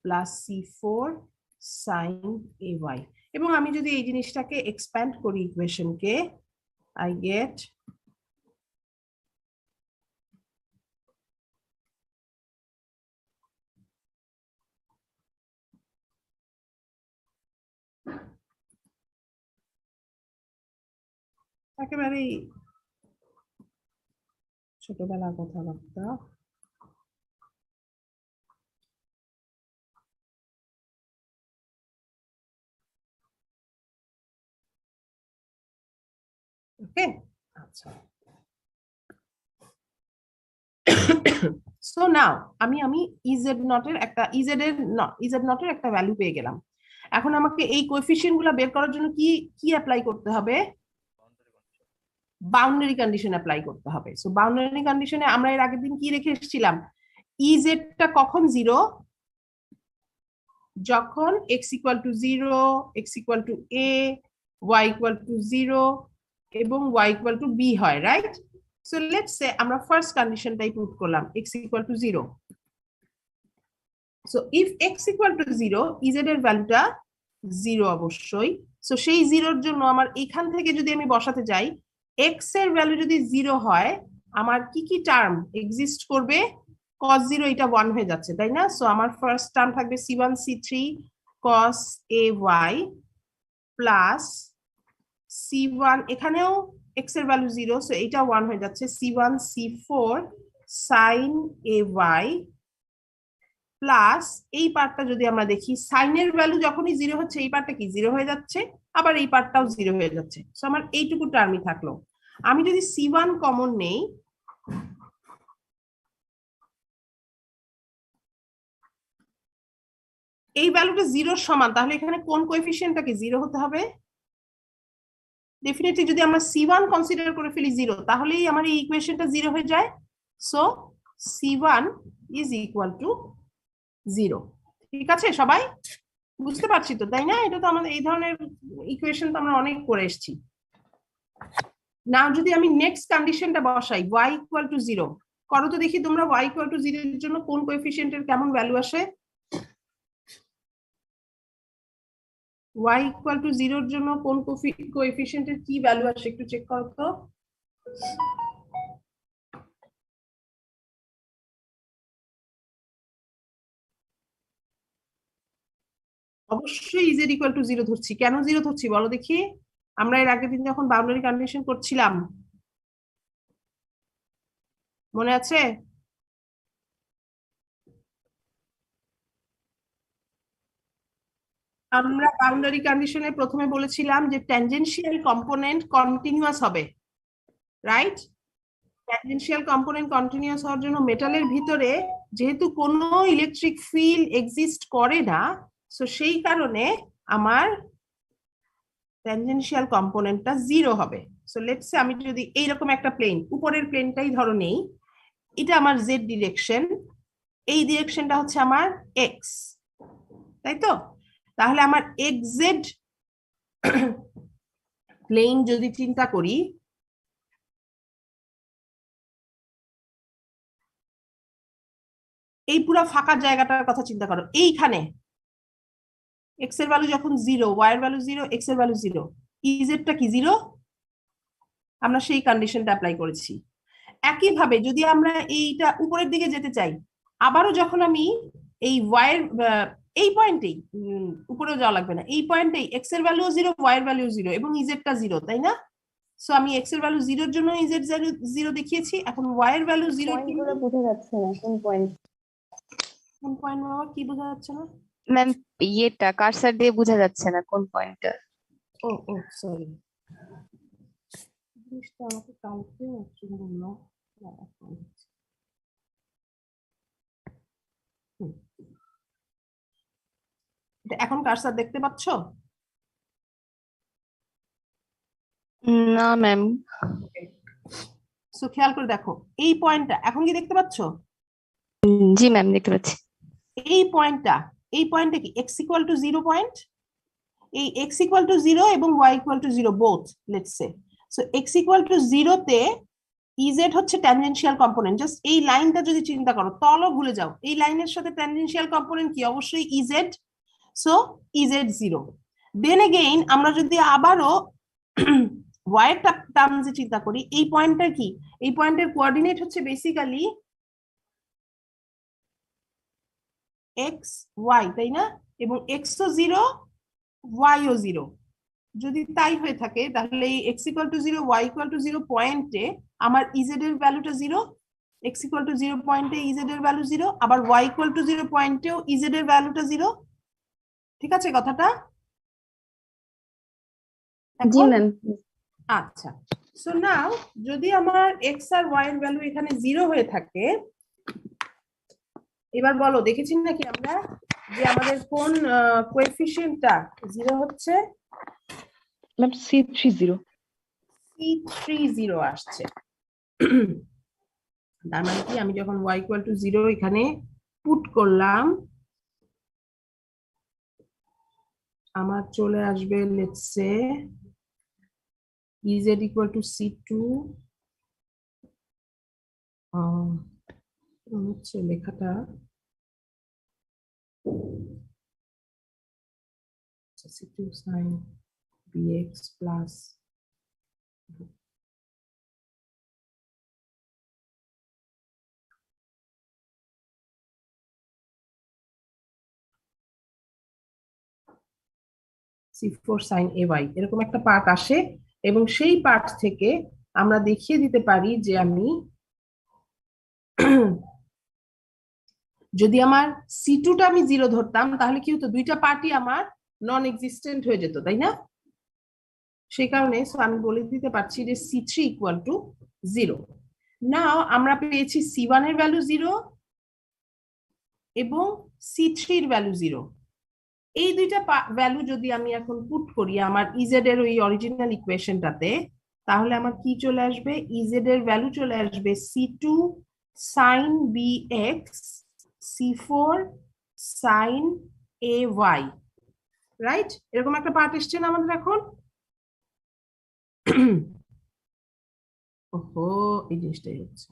Plus C4 sin AY, এবং আমি যদি এই জিনিসটাকে এক্সপ্যান্ড করি ইকুয়েশনকে, I get একেবারেই ছোটবেলার কথাবার্তা। ওকে, আচ্ছা। সো নাও আমি ইজেড নটের একটা ইজেড নটের একটা ভ্যালু পেয়ে গেলাম। এখন আমাকে এই কোএফিসিয়েন্ট গুলা বের করার জন্য কি কি অ্যাপ্লাই করতে হবে? বাউন্ডারি কন্ডিশন অ্যাপ্লাই করতে হবে। সো বাউন্ডারি কন্ডিশনে আমরা এর আগের দিন কি রেখে এসেছিলাম? ইজেডটা কখন জিরো? যখন x equal to 0, x equal to a, y equal to 0 এবং y ইকুয়াল টু b হয়, রাইট? সো লেটস সে আমরা ফার্স্ট কন্ডিশনটাই পুট করলাম, x equal to 0। So if x equal to 0, z এর ভ্যালুটা 0 অবশ্যই। সো সেই 0 এর জন্য আমার এখান থেকে যদি আমি বসাতে যাই, x এর ভ্যালু যদি 0 হয়, আমার কি কি টার্ম এক্সিস্ট করবে? cos 0 এটা 1 হয়ে যাচ্ছে, তাই না? সো আমার ফার্স্ট টার্ম থাকবে c1 c3 cos ay plus c1, এখানেও x এর ভ্যালু 0, সো এটা 1 হয়ে যাচ্ছে, c1 c4 sin ay plus এই পার্টটা যদি আমরা দেখি, সাইনের ভ্যালু যখনই 0 হচ্ছে এই পার্টটা কি 0 হয়ে যাচ্ছে, আবার এই পার্টটাও 0 হয়ে যাচ্ছে। সো আমার এইটুকু টার্মই থাকলো। আমি যদি c1 কমন নেই, এই ভ্যালুটা 0 সমান, তাহলে এখানে কোন কোএফিসিয়েন্টটাকে 0 হতে হবে? ডেফিনেটলি যদি আমরা c1 কনসিডার করে ফেলি 0, তাহলেই আমার এই ইকুয়েশনটা 0 হয়ে যায়। So c1 is equal to 0। ঠিক আছে সবাই? বুঝতে পারছি তো, তাই না? এটা তো আমাদের এই ধরনের ইকুয়েশন তো আমরা অনেক করে এসেছি। নাও যদি আমি নেক্সট কন্ডিশনটা বসাই, y ইকুয়াল টু 0, করো তো দেখি তোমরা y ইকুয়াল টু 0 এর জন্য কোন কোএফিসিয়েন্টের কেমন ভ্যালু আসে? y ইকুয়াল টু 0 এর জন্য কোন কোএফিসিয়েন্টের কি ভ্যালু আসে একটু চেক করো তো। অবশ্যই z ইকুয়াল টু 0 ধরছি। কেন 0 ধরছি বলো দেখি? আমরা এর আগের দিন যখন বাউন্ডারি কন্ডিশন করছিলাম, মনে আছে? আমরা বাউন্ডারি কন্ডিশনে প্রথমে বলেছিলাম যে ট্যানজেনশিয়াল কম্পোনেন্ট কন্টিনিউয়াস হবে, রাইট? ট্যানজেনশিয়াল কম্পোনেন্ট কন্টিনিউয়াস হওয়ার জন্য মেটালের ভিতরে যেহেতু কোনো ইলেকট্রিক ফিল্ড এক্সিস্ট করে না, সো সেই কারণে আমার ট্যানজেনশিয়াল কম্পোনেন্টটা 0 হবে। সো লেটস সে আমি যদি এইরকম একটা প্লেন, উপরের প্লেনটাই ধরো নেই, এটা আমার জেড ডিরেকশন, এই ডিরেকশনটা হচ্ছে আমার এক্স, তাই তো? তাহলে আমার এক্স জেড প্লেন যদি চিন্তা করি, এই পুরো ফাঁকা জায়গাটার কথা চিন্তা করো, এইখানে এক্স এর ভ্যালু যখন 0, ওয়াই এর ভ্যালু 0, এক্স এর ভ্যালু 0, ইজেডটা কি 0? আমরা সেই কন্ডিশনটা অ্যাপ্লাই করেছি। একইভাবে যদি আমরা এইটা উপরের দিকে যেতে চাই, আবারও যখন আমি এই ওয়াই এর এই পয়েন্টেই, উপরেও যাওয়া লাগবে না, এই পয়েন্টেই এক্স এর ভ্যালু 0, ওয়াই এর ভ্যালু 0 এবং ইজেডটা 0, তাই না? সো আমি এক্স এর ভ্যালু 0 এর জন্য ইজেড 0 দেখিয়েছি। এখন ওয়াই এর ভ্যালু 0 পয়েন্টগুলো বোঝা যাচ্ছে না, কোন পয়েন্ট? কোন পয়েন্ট বাবা, কি বোঝা যাচ্ছে না? ম্যাম ইয়েটা কার্সার দিয়ে বোঝা যাচ্ছে না কোন পয়েন্টটা। ও ও সরি, জিনিসটা আমাকে কালকে একজন বললো। এখন কার্সার দেখতে পাচ্ছ? না ম্যাম। সো খেয়াল করে দেখো, এই পয়েন্টটা এখন কি দেখতে পাচ্ছ? জি ম্যাম দেখতে পাচ্ছি। এই পয়েন্টটা কি x ইকুয়াল টু 0 পয়েন্ট? এই x ইকুয়াল টু 0 এবং y equal to 0 both, let's say. So x equal to 0 তে ইজেড হচ্ছে ট্যানজেনশিয়াল কম্পোনেন্ট। জাস্ট এই লাইনটা যদি চিন্তা করো, তলও ভুলে যাও, এই লাইনের সাথে ট্যানজেনশিয়াল কম্পোনেন্ট কি? অবশ্যই Z. So Z 0। Then again আমরা যদি আবারও ওয়াই এর টার্মসে চিন্তা করি, এই পয়েন্টটা কি? এই পয়েন্টের কোঅর্ডিনেট হচ্ছে বেসিক্যালি এক্স ওয়াই, তাই না? এবং এক্স ও 0, ওয়াই ও 0। যদি তাই হয়ে থাকে তাহলে এই X equal to 0, Y equal to 0 পয়েন্টে আমার ইজেড এর ভ্যালুটা 0, এক্স ইকুয়াল টু 0 পয়েন্টে ইজেড এর ভ্যালু 0, আবার ওয়াই ইকুয়াল টু 0 পয়েন্টেও ইজেড এর ভ্যালুটা 0। ঠিক আছে কথাটা? জি এখন ম্যাম। আচ্ছা, সো নাও যদি আমার এক্স আর ওয়াই এর ভ্যালু এখানে 0 হয়ে থাকে, এবার বলো, দেখেছি নাকি আমরা যে আমাদের কোন কোএফিসিয়েন্টটা 0 হচ্ছে? ম্যাম C30 C30 আসছে। তার মানে কি, আমি যখন y ইকুয়াল টু 0 এখানে পুট করলাম, আমার চলে আসবে let's say ez equal to C2, হচ্ছে লেখাটা C2 sin bx plus C4 sin ay, এরকম একটা পার্ট আসে। এবং সেই পার্ট থেকে আমরা দেখিয়ে দিতে পারি যে আমি যদি আমার C2টা আমি 0 ধরতাম, তাহলে কি হতো? দুইটা পার্টই আমার নন এক্সিস্টেন্ট হয়ে যেত, তাই না? সেই কারণে আমি বলে দিতে পারছি যে C3 ইকুয়াল টু 0। নাও আমরা পেয়েছি C1 এর ভ্যালু 0 এবং C3 এর ভ্যালু 0। এই দুইটা ভ্যালু যদি আমি এখন পুট করি আমার ইজেড এর ওই অরিজিনাল ইকুয়েশনটাতে, তাহলে আমার কি চলে আসবে? ইজেড এর ভ্যালু চলে আসবে C2 sin bx, C4 sin ay, right? এরকম একটা পার্ট এসছে না আমাদের এখন? ওহো, এই জিনিসটাই হচ্ছে।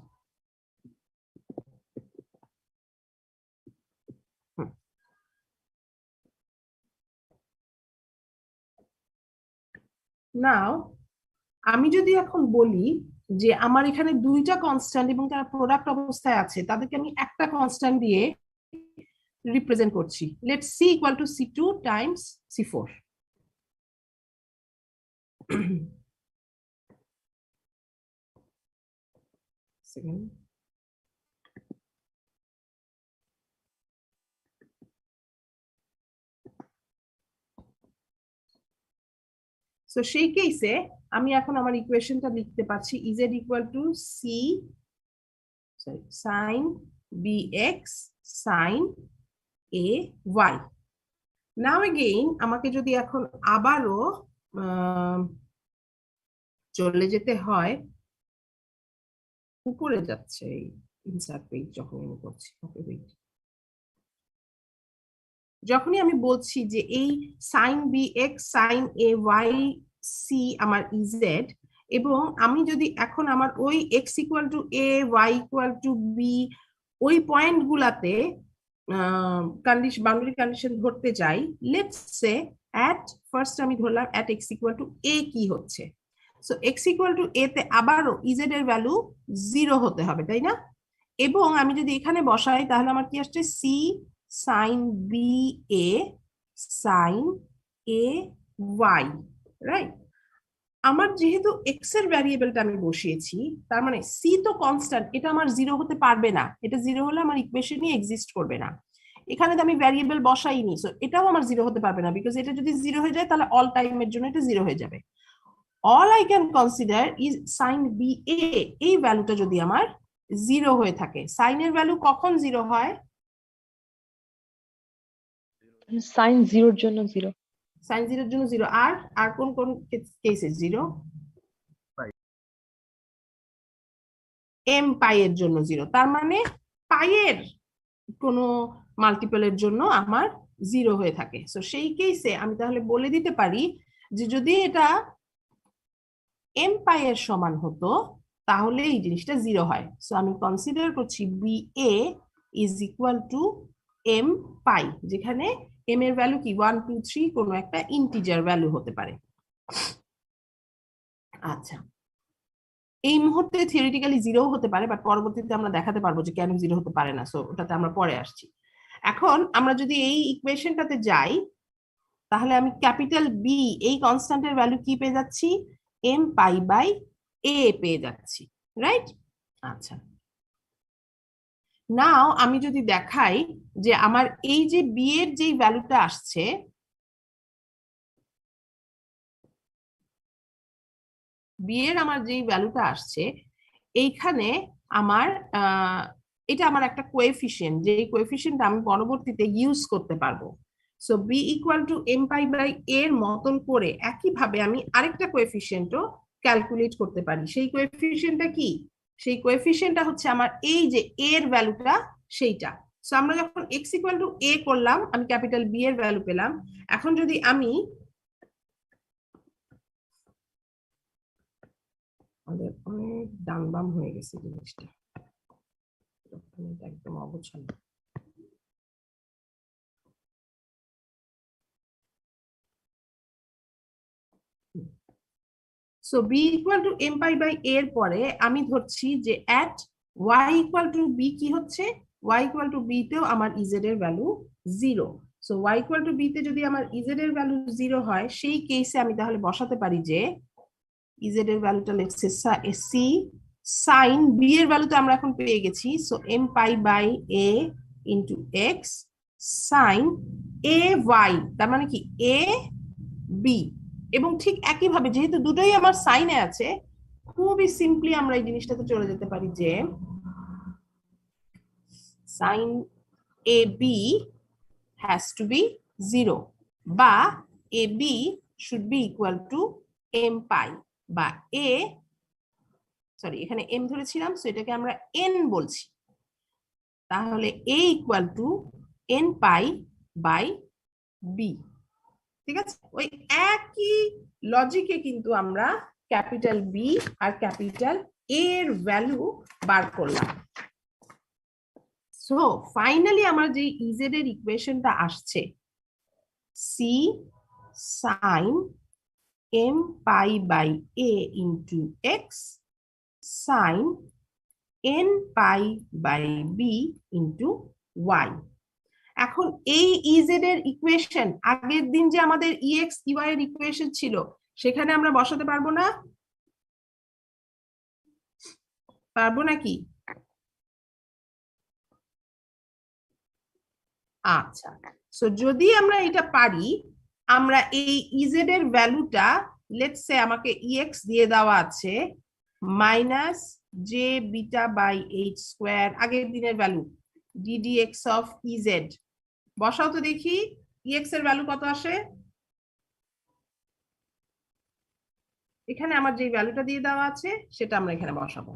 নাও আমি যদি এখন বলি যে আমার এখানে দুইটা কনস্ট্যান্ট এবং তারা প্রোডাক্ট অবস্থায় আছে, তাদেরকে আমি একটা কনস্ট্যান্ট দিয়ে রিপ্রেজেন্ট করছি। Let's see equal to C2 times C4। Second, so সেই কেসে আমি এখন আমার ইকুয়েশনটা লিখতে পারছি Z equal to C sine bx sine ay। Now again আমাকে যদি এখন আবারও চলে যেতে হয়, উপরে যাচ্ছে এই ইনসার্ট পেজ যখন আমি করছি, ওকে ওয়েট, যখনই আমি বলছি যে এই sine bx sine ay c আমার ইজেড, এবং আমি যদি এখন আমার ওই x equal to a y equal to b ওই পয়েন্ট গুলাতে কন্ডিশন, বাউন্ডারি কন্ডিশন ধরতে চাই, লেটস সে অ্যাট ফার্স্ট আমি ধরলাম at x equal to a কি হচ্ছে। So x equal to a তে আবারও ইজেড এর ভ্যালু 0 হতে হবে, তাই না? এবং আমি যদি এখানে বসাই তাহলে আমার কি আসছে? c sign b A sign A Y, right? আমার যেহেতু এক্স এর ভ্যারিয়েবলটা আমি বসিয়েছি, তার মানে সি তো কনস্ট্যান্ট, এটা আমার 0 হতে পারবে না। এটা 0 হলে আমার ইকুয়েশনই এক্সিস্ট করবে না। এখানে তো আমি ভ্যারিয়েবল বসাইনি, সো এটাও আমার 0 হতে পারবে না, বিকজ এটা যদি 0 হয়ে যায় তাহলে অল টাইমের জন্য এটা 0 হয়ে যাবে। All I can consider is sine b a, এই ভ্যালুটা যদি আমার 0 হয়ে থাকে। সাইনের ভ্যালু কখন 0 হয়? sin 0 জন্য 0 সাইন 0 এর জন্য 0। আর আর কোন কোন কেসে 0? এম পাই এর জন্য 0। তার মানে পাইয়ের কোনো মাল্টিপলের জন্য আমার 0 হয়ে থাকে। সো সেই কেসে আমি তাহলে বলে দিতে পারি যে যদি এটা এম পাই এর সমান হতো, তাহলে এই জিনিসটা 0 হয়। সো আমি কনসিডার করছি b a is equal to M pi, যেখানে এম এর ভ্যালু কি 1 2 3 কোনো একটা ইন্টিজার ভ্যালু হতে পারে। আচ্ছা, এই মুহূর্তে থিওরিটিক্যালি 0 হতে পারে, বাট পরবর্তীতে আমরা দেখাতে পারবো যে কেন 0 হতে পারে না। সো ওটাতে আমরা পরে আসছি। এখন আমরা যদি এই ইকুয়েশনটাতে যাই, তাহলে আমি ক্যাপিটাল বি এই কনস্ট্যান্টের ভ্যালু কি পেয়ে যাচ্ছি, এম পাই বাই এ পেয়ে যাচ্ছি, রাইট? আচ্ছা, নাও আমি যদি দেখাই যে আমার এই যে বি এর যেই ভ্যালুটা আসছে, বি এর আমার যেই ভ্যালুটা আসছে এইখানে আমার এটা আমার একটা কোএফিসিয়েন্ট, যে কোএফিসিয়েন্ট আমি পরবর্তীতে ইউজ করতে পারবো। So B equal to M pi by এর মতন করে একইভাবে আমি আরেকটা কোএফিসিয়েন্টও ক্যালকুলেট করতে পারি। সেই কোএফিসিয়েন্টটা কি? সেই কোএফিসিয়েন্টটা হচ্ছে আমার এই যে এর ভ্যালুটা, সেইটা। সো আমরা যখন এক্স ইকুয়াল টু এ করলাম, আমি ক্যাপিটাল বি এর ভ্যালু পেলাম। এখন যদি আমি আমাদের অনেক ডান বাম হয়ে গেছে জিনিসটা, একদম অগোছালো। So B equal to M pi by এর পরে আমি ধরছি যে at Y equal to B কি হচ্ছে, ওয়াই ইকুয়াল টু বি তেও আমার ইজেড এর value 0। So Y equal to B তে যদি আমার ইজেড এর ভ্যালু 0 হয়, সেই কেসে আমি তাহলে বসাতে পারি যে ইজেড এর ভ্যালুটা লিখছে সি সাইন বি এর ভ্যালু তো আমরা এখন পেয়ে গেছি। So M pi by A into X sine A Y, তার মানে কি এ বি। এবং ঠিক একইভাবে যেহেতু দুটোই আমার সাইনে আছে, খুবই সিম্পলি আমরা এই জিনিসটাতে চলে যেতে পারি যে sine a b has to be 0 বা a b should be equal to M pi বা এ, সরি এখানে এম ধরেছিলাম, সো এটাকে আমরা এন বলছি। তাহলে a equal to n pi by b. ঠিক আছে, ওই একই লজিকে কিন্তু আমরা ক্যাপিটাল বি আর ক্যাপিটাল এ এর ভ্যালু বার করলাম। সো ফাইনালি আমার যে ইজেড এর ইকুয়েশনটা আসছে, C sine M pi by A into X sine N pi by B into Y. এখন এই ইজেড এর ইকুয়েশন, আগের দিন যে আমাদের ইএক্স ইওয়াই এর ইকুয়েশন ছিল, সেখানে আমরা বসাতে পারবো না? পারবো নাকি? আচ্ছা, সো যদি আমরা এটা পারি, আমরা এই ইজেড এর ভ্যালুটা, লেটস সে আমাকে ইএক্স দিয়ে দেওয়া আছে minus J beta by H square, আগের দিনের ভ্যালু ডিডিএক্স অফ ইজেড। বসাও তো দেখি ইএক্স এর ভ্যালু কত আসে। এখানে আমার যে ভ্যালুটা দিয়ে দেওয়া আছে সেটা আমরা এখানে বসাবো।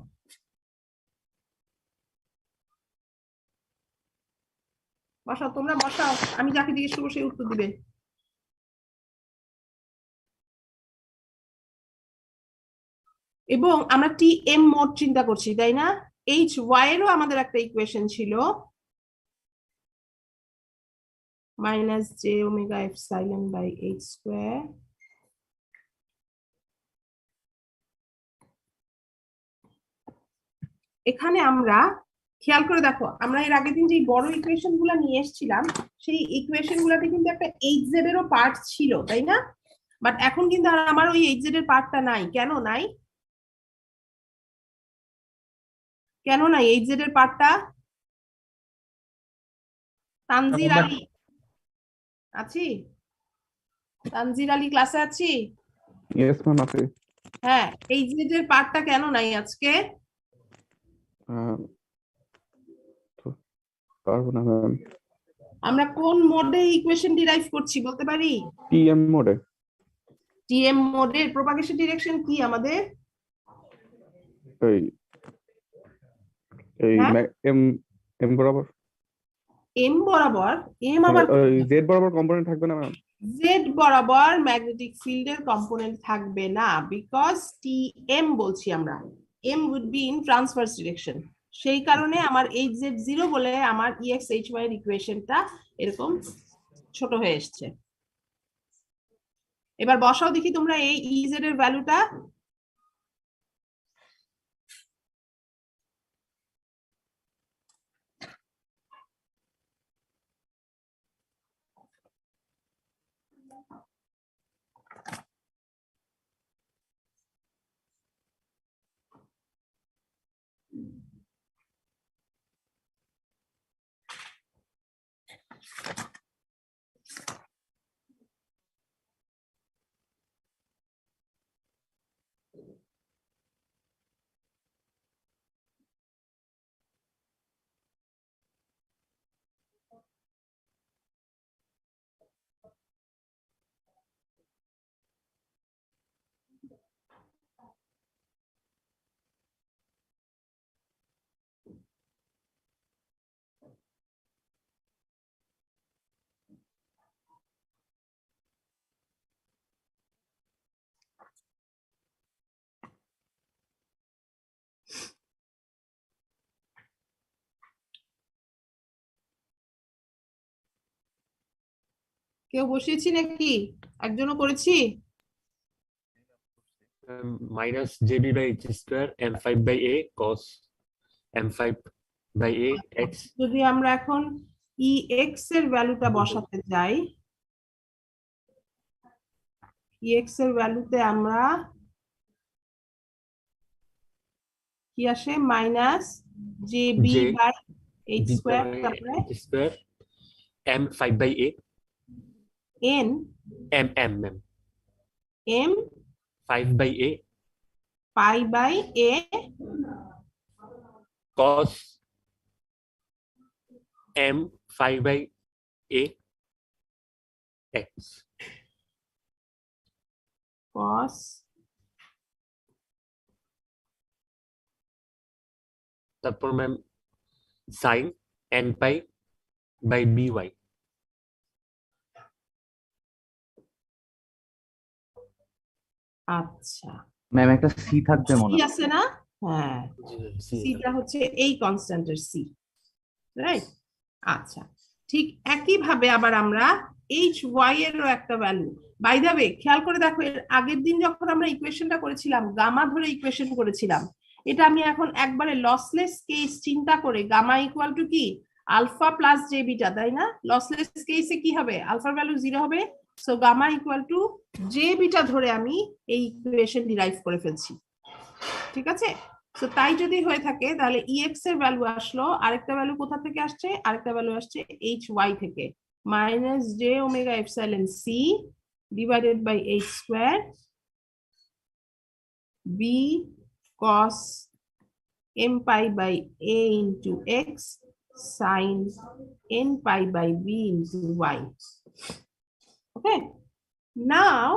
বসাও, তোমরা বসাও, আমি যাকে জিজ্ঞেস করবো সেই উত্তর দিবে। এবং আমরা টি এম মোড চিন্তা করছি, তাই না? এইচ ওয়াই এরও আমাদের একটা ইকুয়েশন ছিল minus J omega epsilon by H square. এখানে আমরা খেয়াল করে দেখো, আমরা এর আগের দিন যে বড় ইকুয়েশন গুলা নিয়ে এসেছিলাম, সেই ইকুয়েশন গুলাতে কিন্তু একটা এইচ জেড এরও পার্ট ছিল, তাই না? বাট এখন কিন্তু আর আমার ওই এইচ জেড এর পার্টটা নাই। কেন নাই? কেন নাই এইচ জেড এর পার্টটা? তানজির আলী আছি? তানজির আলী ক্লাসে আছি? ইয়েস ম্যাম আছে। হ্যাঁ, এইচ জেড এর পার্টটা কেন নাই আজকে? পারবো না ম্যাম। আমরা কোন মোডে ইকুয়েশন ডিরাইভ করছি বলতে পারি? টিএম মোডে। টিএম মোডের প্রপাগেশন ডিরেকশন কি আমাদের? এই এম এম বরাবর। এম বরাবর? এম আবার জেড বরাবর কম্পোনেন্ট থাকবে না ম্যাম? জেড বরাবর ম্যাগনেটিক ফিল্ডের কম্পোনেন্ট থাকবে না, বিকজ টিএম বলছি আমরা। m would be in transverse direction, সেই কারণে আমার hz 0 বলে আমার exhy এর ইকুয়েশনটা এরকম ছোট হয়ে এসছে। এবার বসাও দেখি তোমরা এই ez এর ভ্যালুটা। কেউ বসিয়েছি নাকি? একজনও করেছি? minus jb by h square m5 by a cos m5 by a x. যদি আমরা এখন ex এর ভ্যালুটা বসাতে যাই, ex এর ভ্যালুতে আমরা কি আসে minus jb J by h b square, by তারপরে h square m5 by a n m m m m 5 by a pi by a cos m5 by a x. cos তারপর ma'am sin n pi by by. আচ্ছা ma'am একটা C থাকবে মনে C হয়। আছে না? হ্যাঁ, সিটা হচ্ছে এই কনস্ট্যান্টের সি, রাইট? আচ্ছা, ঠিক একই ভাবে আবার আমরা এইচ ওয়াই এরও একটা ভ্যালু, বাই দ্য ওয়ে খেয়াল করে দেখো, এর আগের দিন যখন আমরা ইকুয়েশনটা করেছিলাম গামা ধরে ইকুয়েশন করেছিলাম, এটা আমি এখন একবারে লসলেস কেস চিন্তা করে গামা ইকুয়াল টু কি আলফা প্লাস জে বিটা, তাই না? লসলেস কেসে কি হবে? আলফার ভ্যালু 0 হবে, so gamma equal to J beta ধরে আমি এই ইকুয়েশন ডিরাইভ করে ফেলছি, ঠিক আছে? তো তাই যদি হয়ে থাকে তাহলে ex এর ভ্যালু আসলো, আরেকটা ভ্যালু কোথা থেকে আসছে? আরেকটা ভ্যালু আসছে hy থেকে, minus J omega epsilon C divided by h square b cos m pi by a into x sin n pi by b into y. ওকে, নাও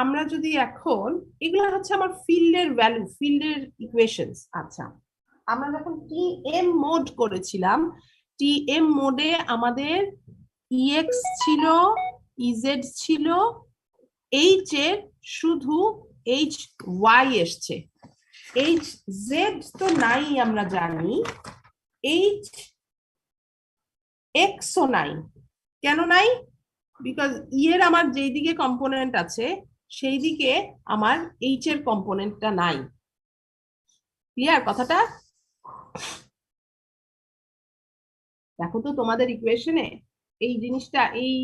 আমরা যদি এখন, এগুলো হচ্ছে আমার ফিল্ডের ভ্যালু, ফিল্ডের ইকুয়েশনস। আচ্ছা, আমরা যখন টিএম মোড করেছিলাম, টিএম মোডে আমাদের ইএক্স ছিল, ইজেড ছিল, এইচ এর শুধু এইচ ওয়াই এসছে, এইচ জেড তো নাই আমরা জানি, এইচ এক্সও নাই। কেন নাই? বিকজ ই এর আমার যেই দিকে কম্পোনেন্ট আছে সেই দিকে আমার এইচ এর কম্পোনেন্টটা নাই। ক্লিয়ার কথাটা? দেখো তো তোমাদের ইকুয়েশনে এই জিনিসটা, এই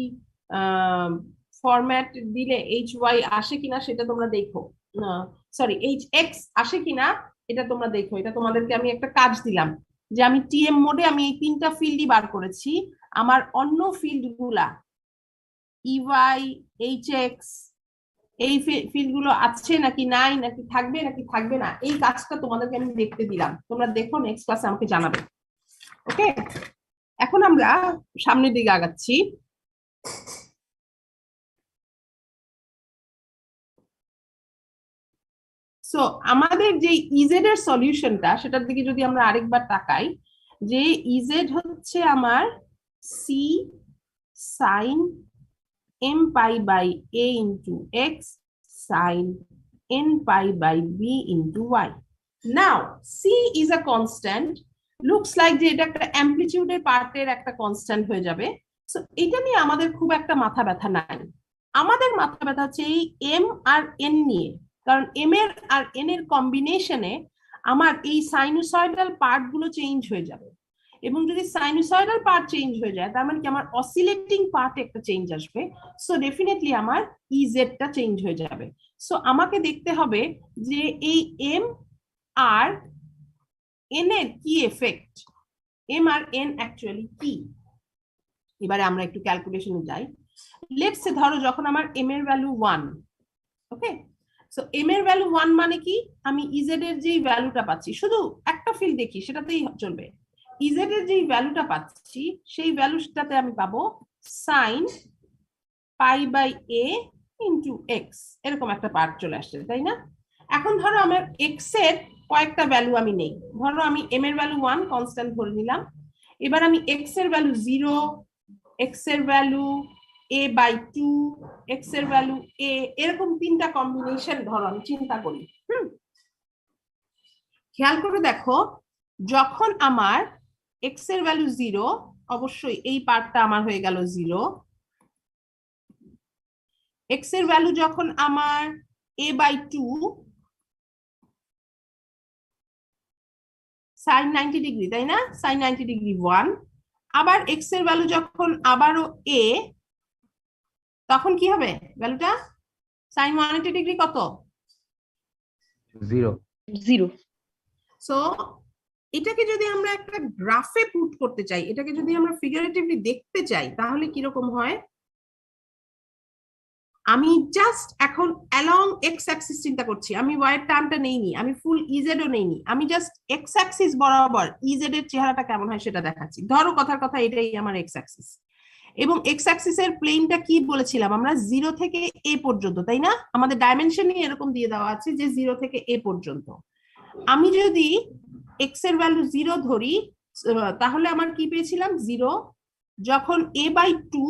ফরম্যাট দিলে এইচ ওয়াই আসে কিনা সেটা তোমরা দেখো, সরি এইচ এক্স আসে কিনা এটা তোমরা দেখো। এটা তোমাদেরকে আমি একটা কাজ দিলাম যে আমি টিএম মোডে আমি এই 3টা ফিল্ডই বার করেছি, আমার অন্য ফিল্ড গুলা ইওয়াই এইচএক্স এই ফিল্ড গুলো আছে নাকি নাই, নাকি থাকবে নাকি থাকবে না, এই কাজটা তোমাদেরকে আমি দেখতে দিলাম। তোমরা দেখো, নেক্সট ক্লাসে আমাকে জানাবে। ওকে, এখন আমরা সামনের দিকে আগাচ্ছি। সো আমাদের যে ইজেড এর সলিউশনটা, সেটার দিকে যদি আমরা আরেকবার তাকাই, যে ইজেড হচ্ছে আমার C sine m pi by a into x sin n pi by b into y. Now C is a constant, looks like যে এটা একটা অ্যামপ্লিটিউডের পার্টের একটা কনস্ট্যান্ট হয়ে যাবে। সো এটা নিয়ে আমাদের খুব একটা মাথা ব্যথা নাই। আমাদের মাথা ব্যথা হচ্ছে এই এম আর এন নিয়ে, কারণ এম এর আর এন এর কম্বিনেশনে আমার এই সাইনুসয়েডাল পার্ট গুলো চেঞ্জ হয়ে যাবে, এবং যদি সাইনুসয়েডাল পার্ট চেঞ্জ হয়ে যায় তার মানে কি আমার অসিলেটিং পার্টে একটা চেঞ্জ আসবে। সো ডেফিনেটলি আমার ইজেডটা চেঞ্জ হয়ে যাবে। সো আমাকে দেখতে হবে যে এই এম আর এন এর কি effect, M R N actually কি। এবারে আমরা একটু ক্যালকুলেশনে যাই। লেটস সে ধরো যখন আমার এম এর ভ্যালু 1, ওকে, সো এম এর ভ্যালু 1 মানে কি, আমি ইজেড এর যেই ভ্যালুটা পাচ্ছি, শুধু একটা ফিল্ড দেখি সেটাতেই চলবে, ইজেড এর যেই ভ্যালুটা পাচ্ছি সেই ভ্যালুটাতে আমি পাবো sine pi by A into X, এরকম একটা পার্ট চলে আসছে, তাই না? এখন ধরো আমার এক্স এর কয়েকটা ভ্যালু আমি নেই, ধরো আমি এম এর ভ্যালু 1 কনস্ট্যান্ট ধরে নিলাম, এবার আমি এক্স এর ভ্যালু 0, এক্স এর ভ্যালু a বাই 2, এক্স এর ভ্যালু a, এরকম তিনটা কম্বিনেশন ধরো আমি চিন্তা করি। খেয়াল করে দেখো, যখন আমার এক্স এর ভ্যালু 0, অবশ্যই এই পার্টটা আমার হয়ে গেল 0, এক্স এর ভ্যালু যখন আমার a বাই 2 সাইন 90 ডিগ্রি, তাই না, সাইন 90 ডিগ্রি 1, আবার এক্স এর ভ্যালু যখন আবারও a, তখন কি হবে ভ্যালুটা, সাইন 180 ডিগ্রি কত, 0। 0। সো এটাকে যদি আমরা একটা গ্রাফে পুট করতে চাই, এটাকে যদি আমরা ফিগারেটিভলি দেখতে চাই, তাহলে কিরকম হয়, আমি জাস্ট এখন অ্যালং এক্স অ্যাক্সিস চিন্তা করছি, আমি ওয়াই এর টার্মটা নেইনি, আমি ফুল ইজেড ও নেইনি, আমি জাস্ট এক্স অ্যাক্সিস বরাবর ইজেড এর চেহারাটা কেমন হয় সেটা দেখাচ্ছি। ধরো কথার কথা এটাই আমার এক্স অ্যাক্সিস, এবং এক্স অ্যাক্সিস এর প্লেনটা কি বলেছিলাম আমরা, 0 থেকে a পর্যন্ত, তাই না? আমাদের ডাইমেনশনই এরকম দিয়ে দেওয়া আছে যে 0 থেকে a পর্যন্ত। আমি যদি এক্স এর ভ্যালু 0 ধরি, তাহলে আমার কি পেয়েছিলাম 0, যখন a বাই 2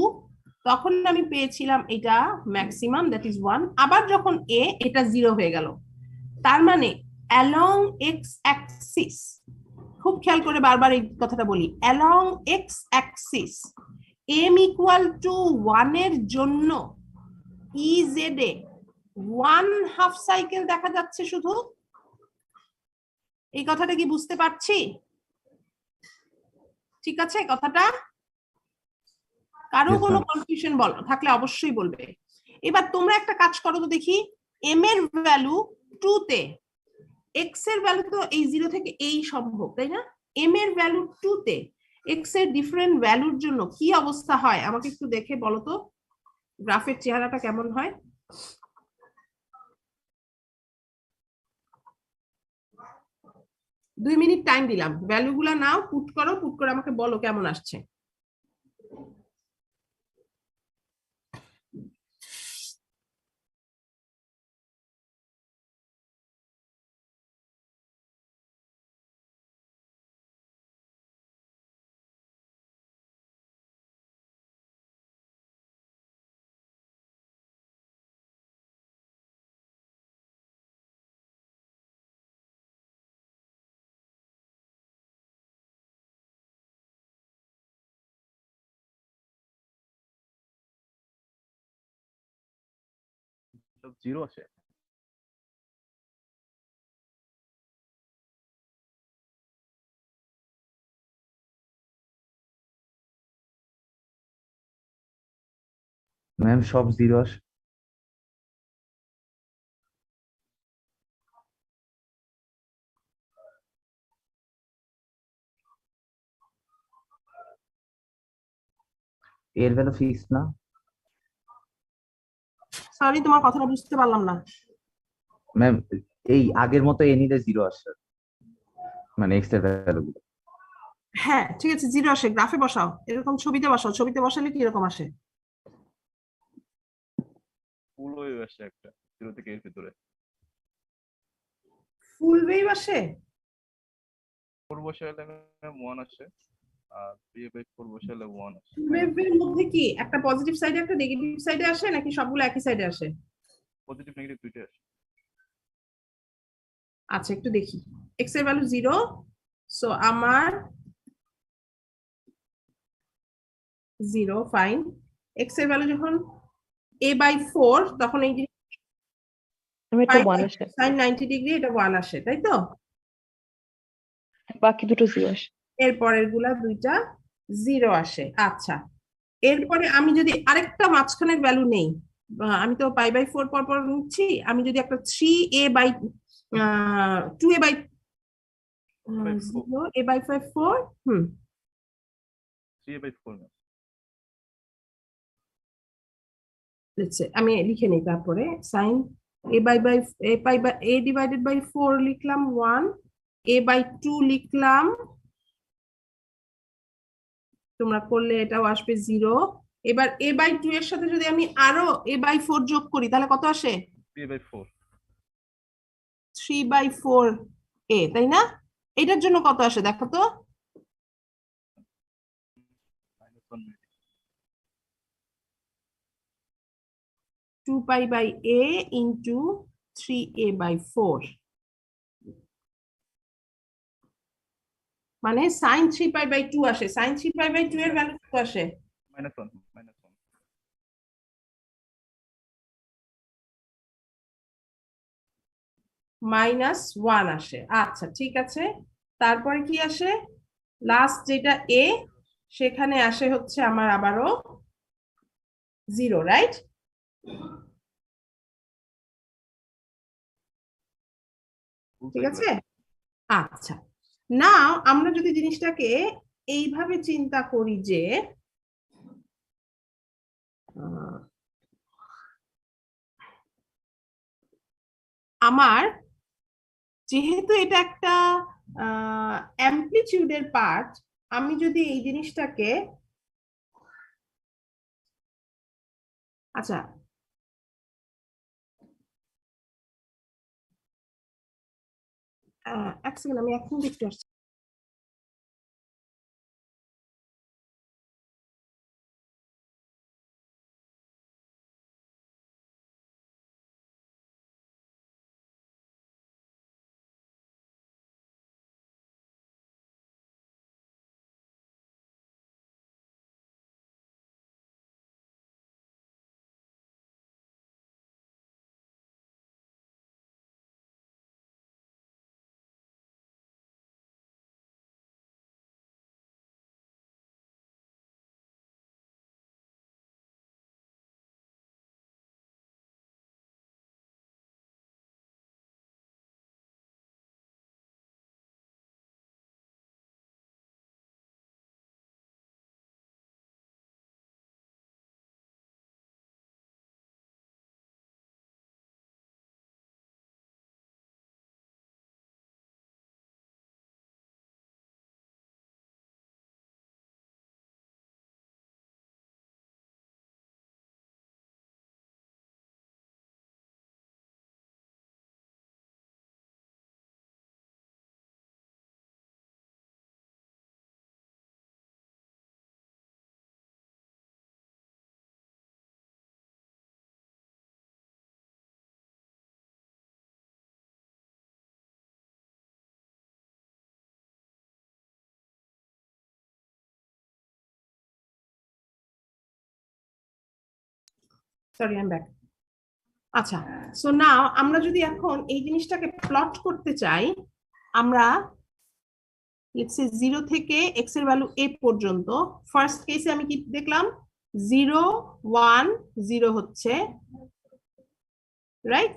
তখন আমি পেয়েছিলাম এটা ম্যাক্সিমাম, দ্যাট ইজ 1, আবার যখন a এটা 0 হয়ে গেল। তার মানে অ্যালং এক্স অ্যাক্সিস, খুব খেয়াল করে বারবার এই কথাটা বলি, along x Axis m equal to 1 এর জন্য ইজেড এ 1/2 সাইকেল দেখা যাচ্ছে শুধু। এই কথাটা কি বুঝতে পারছি? ঠিক আছে কথাটা? কারো Yes, কোনো ma'am. কনফিউশন থাকলে অবশ্যই বলবে। এবার তোমরা একটা কাজ করো তো দেখি, এম এর ভ্যালু 2 তে, এক্স এর ভ্যালু তো এই 0 থেকে এই সম্ভব, তাই না? এম এর ভ্যালু 2 তে এক্স এর ডিফারেন্ট ভ্যালুর জন্য কি অবস্থা হয় আমাকে একটু দেখে বলো তো, গ্রাফের চেহারাটা কেমন হয়। দুই মিনিট টাইম দিলাম, ভ্যালুগুলা নাও, পুট করো, পুট করে আমাকে বলো কেমন আসছে। সব 0 আসে। ম্যাম সব 0 আসে। এর ভ্যালু ফিক্স না সরি, তোমার কথাটা বুঝতে পারলাম না। ম্যাম, এই আগের মতো এনিতে 0 আসে, মানে এক্স এর ভ্যালু গুলো। হ্যাঁ ঠিক আছে, 0 আসে, গ্রাফে বসাও, এরকম ছবিতে বসাও, ছবিতে বসালে কি এরকম আসে? ফুল ওয়েভ আসে একটা 0 থেকে এর ভিতরে। ফুল ওয়েভ আসে? 4 বসালে 1 আসে, আর 3/4 বসালে 1 আসে। ফুল ওয়েভের মধ্যে কি একটা পজিটিভ সাইডে একটা নেগেটিভ সাইডে আসে, নাকি সবগুলো একই সাইডে আসে? পজিটিভ নেগেটিভ দুইটাই আসে। আচ্ছা একটু দেখি। x এর ভ্যালু 0, সো আমার 0 ফাইন। x এর ভ্যালু যখন a/4 তখন এই আমি একটা 1 আসে, sin 90 ডিগ্রি এটা 1 আসে, তাই তো? বাকি দুটো 0 আসে। এর পরের গুলা দুইটা 0 আসে। আচ্ছা, এরপরে আমি যদি আরেকটা মাঝখানের ভ্যালু নেই, আমি তো π/4 পর পর নিচ্ছি, আমি যদি একটা 2a/0 a/5 4 3/4 ম্যাম। আমি লিখে নিই, তারপরে sin a divided by 4 লিখলাম 1, a/2 লিখলাম, তোমরা করলে এটাও আসবে 0। এবার a/2 এর সাথে যদি আমি আরো a/4 যোগ করি তাহলে কত আসে? 3/4 3/4a, তাই না? এটার জন্য কত আসে দেখো তো? -1 2π/a into 3a/4, মানে sin 3π/2 আসে। sin 3π/2 এর ভ্যালু কত আসে? -1 -1 আসে। আচ্ছা ঠিক আছে, তারপরে কি আসে? লাস্ট যেটা a, সেখানে আসে হচ্ছে আমার আবারও 0, রাইট? ঠিক আছে। আচ্ছা, নাও আমরা যদি জিনিসটাকে এইভাবে চিন্তা করি যে আমার যেহেতু এটা একটা অ্যামপ্লিটিউডের পার্ট, আমি যদি এই জিনিসটাকে, আচ্ছা এক সেকেন্ড, আমি এখন দেখতে আসছি। Sorry, I am back. আচ্ছা, সো নাও আমরা যদি এখন এই জিনিসটাকে প্লট করতে চাই, আমরা লেটস সে 0 থেকে x এর ভ্যালু a পর্যন্ত, ফার্স্ট কেসে আমি কি দেখলাম? 0 1 0 হচ্ছে, রাইট?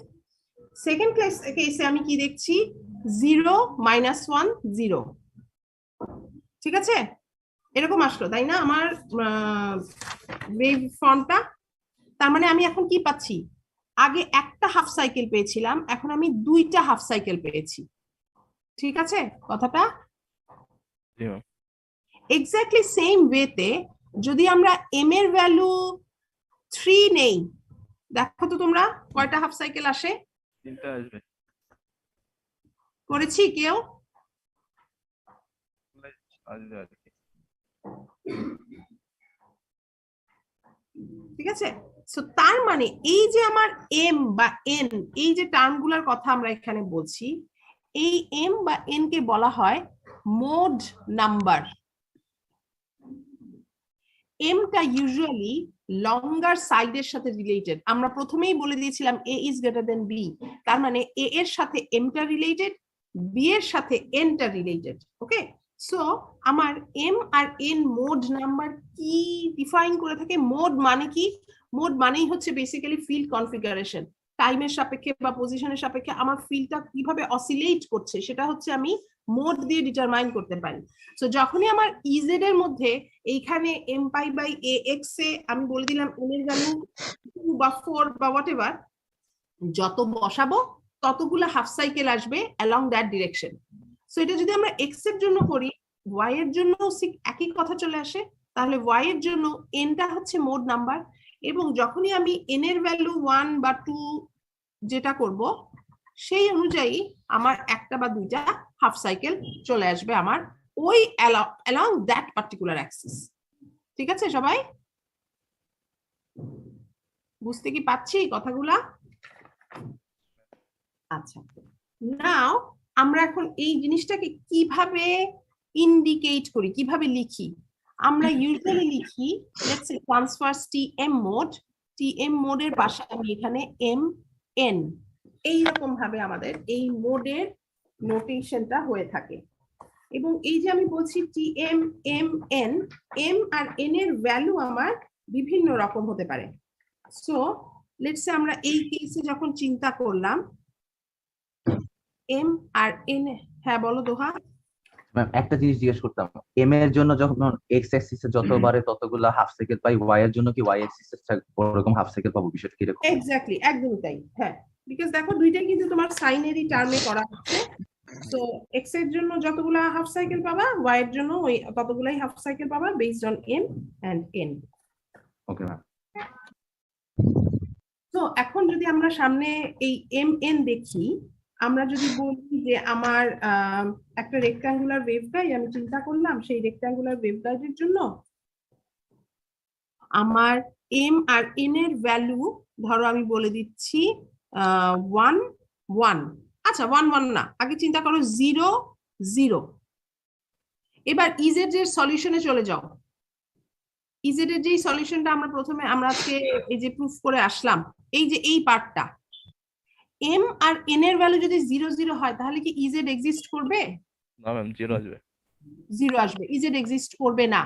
সেকেন্ড কেসে আমি কি দেখছি? 0 -1 0। ঠিক আছে, এরকম আসলো, তাই না আমার ওয়েভ ফর্মটা? তার মানে আমি এখন কি পাচ্ছি? আগে একটা হাফ সাইকেল পেয়েছিলাম, এখন আমি দুইটা হাফ সাইকেল পেয়েছি। ঠিক আছে কথাটা? এক্স্যাক্টলি সেম ওয়েতে যদি আমরা m এর ভ্যালু 3 নেই, দেখো তো তোমরা কয়টা হাফ সাইকেল আসে? 3টা আসবে। করেছি কেউ? আসবে আর কি। ঠিক আছে, সো তার মানে এই যে আমার m বা n, এই যে টার্মগুলোর কথা আমরা এখানে বলছি, এই এম বা এন কে বলা হয় মোড নাম্বার। এমটা ইউজুয়ালি লঙ্গার সাইডের সাথে রিলেটেড। আমরা প্রথমেই বলে দিয়েছিলাম এ ইজ গ্রেটার দেন বি, তার মানে এ এর সাথে এমটা রিলেটেড, বি এর সাথে এনটা রিলেটেড। ওকে, সো আমার M R N mode number কি ডিফাইন করে থাকে? মোড মানে কি? মোড মানেই হচ্ছে বেসিক্যালি ফিল্ড কনফিগারেশন, টাইমের সাপেক্ষে বা পজিশনের সাপেক্ষে আমার ফিল্ডটা কিভাবে অসিলেট করছে সেটা হচ্ছে আমি মোড দিয়ে ডিটারমাইন করতে পারি। সো যখনই আমার ইজেড এর মধ্যে এইখানে m pi by a x a আমি বলে দিলাম এন এর ভ্যালু 2 বা 4 বা হোয়াটএভার, যত বসাবো ততগুলো হাফ সাইকেল আসবে অ্যালং দ্যাট ডিরেকশন। সো এটা যদি আমরা এক্স এর জন্য করি, ওয়াই এর জন্য একই কথা চলে আসে। তাহলে ওয়াই এর জন্য এনটা হচ্ছে মোড নাম্বার, এবং যখনই আমি এন এর ভ্যালু 1 বা 2 যেটা করব সেই অনুযায়ী আমার একটা বা দুইটা হাফ সাইকেল চলে আসবে আমার ওই অ্যালং দ্যাট পার্টিকুলার অ্যাক্সিস। ঠিক আছে সবাই? বুঝতে কি পাচ্ছি কথাগুলা? আচ্ছা, নাও আমরা এখন এই জিনিসটাকে কিভাবে ইন্ডিকেট করি, কিভাবে লিখি? আমরা ইউজুয়ালি লিখি let's say transverse TM mode, TM মোডের পাশে আমি এখানে এম এন, এইরকম ভাবে আমাদের এই মোডের নোটেশনটা হয়ে থাকে। এবং এই যে আমি বলছি TM M N, M R N এর ভ্যালু আমার বিভিন্ন রকম হতে পারে। সো লেটস সে আমরা এই কেসে যখন চিন্তা করলাম এম আর এন, হ্যাঁ বলো দোহা। ম্যাম একটা জিনিস জিজ্ঞেস করতাম, এম এর জন্য যখন এক্স অ্যাক্সিসে যতবারে ততগুলো হাফ সাইকেল পাই, ওয়াই এর জন্য কি ওয়াই অ্যাক্সিসে ওরকম হাফ সাইকেল পাবো? বিষয়টা কি এরকম? এক্স্যাক্টলি, একদমই তাই। হ্যাঁ, বিকজ দেখো দুইটাই কিন্তু তোমার সাইনেরই টার্মে করা হচ্ছে। সো এক্স এর জন্য যতগুলা হাফ সাইকেল পাবা, ওয়াই এর জন্য ওই ততগুলাই হাফ সাইকেল পাবা based on M and N. Okay ma'am. তো এখন যদি আমরা সামনে এই এম এন দেখি, আমরা যদি বলি যে আমার একটা রেক্ট্যাঙ্গুলার ওয়েভগাইড আমি চিন্তা করলাম, সেই রেক্ট্যাঙ্গুলার ওয়েভগাইডের জন্য আমার এম আর এন এর ভ্যালু ধরো আমি বলে দিচ্ছি 1 1, আচ্ছা 1 1 না, আগে চিন্তা করো 0 0। এবার ইজেড এর সলিউশনে চলে যাও। ইজেড এর যে সলিউশনটা আমরা প্রথমে আমরা আজকে এই যে প্রুফ করে আসলাম, এই যে এই পার্টটা, এম আর এন এর ভ্যালু যদি 0 0 হয় তাহলে কি ইজেড এক্সিস্ট করবে? না ম্যাম, 0 আসবে। 0 আসবে, ইজেড এক্সিস্ট করবে না।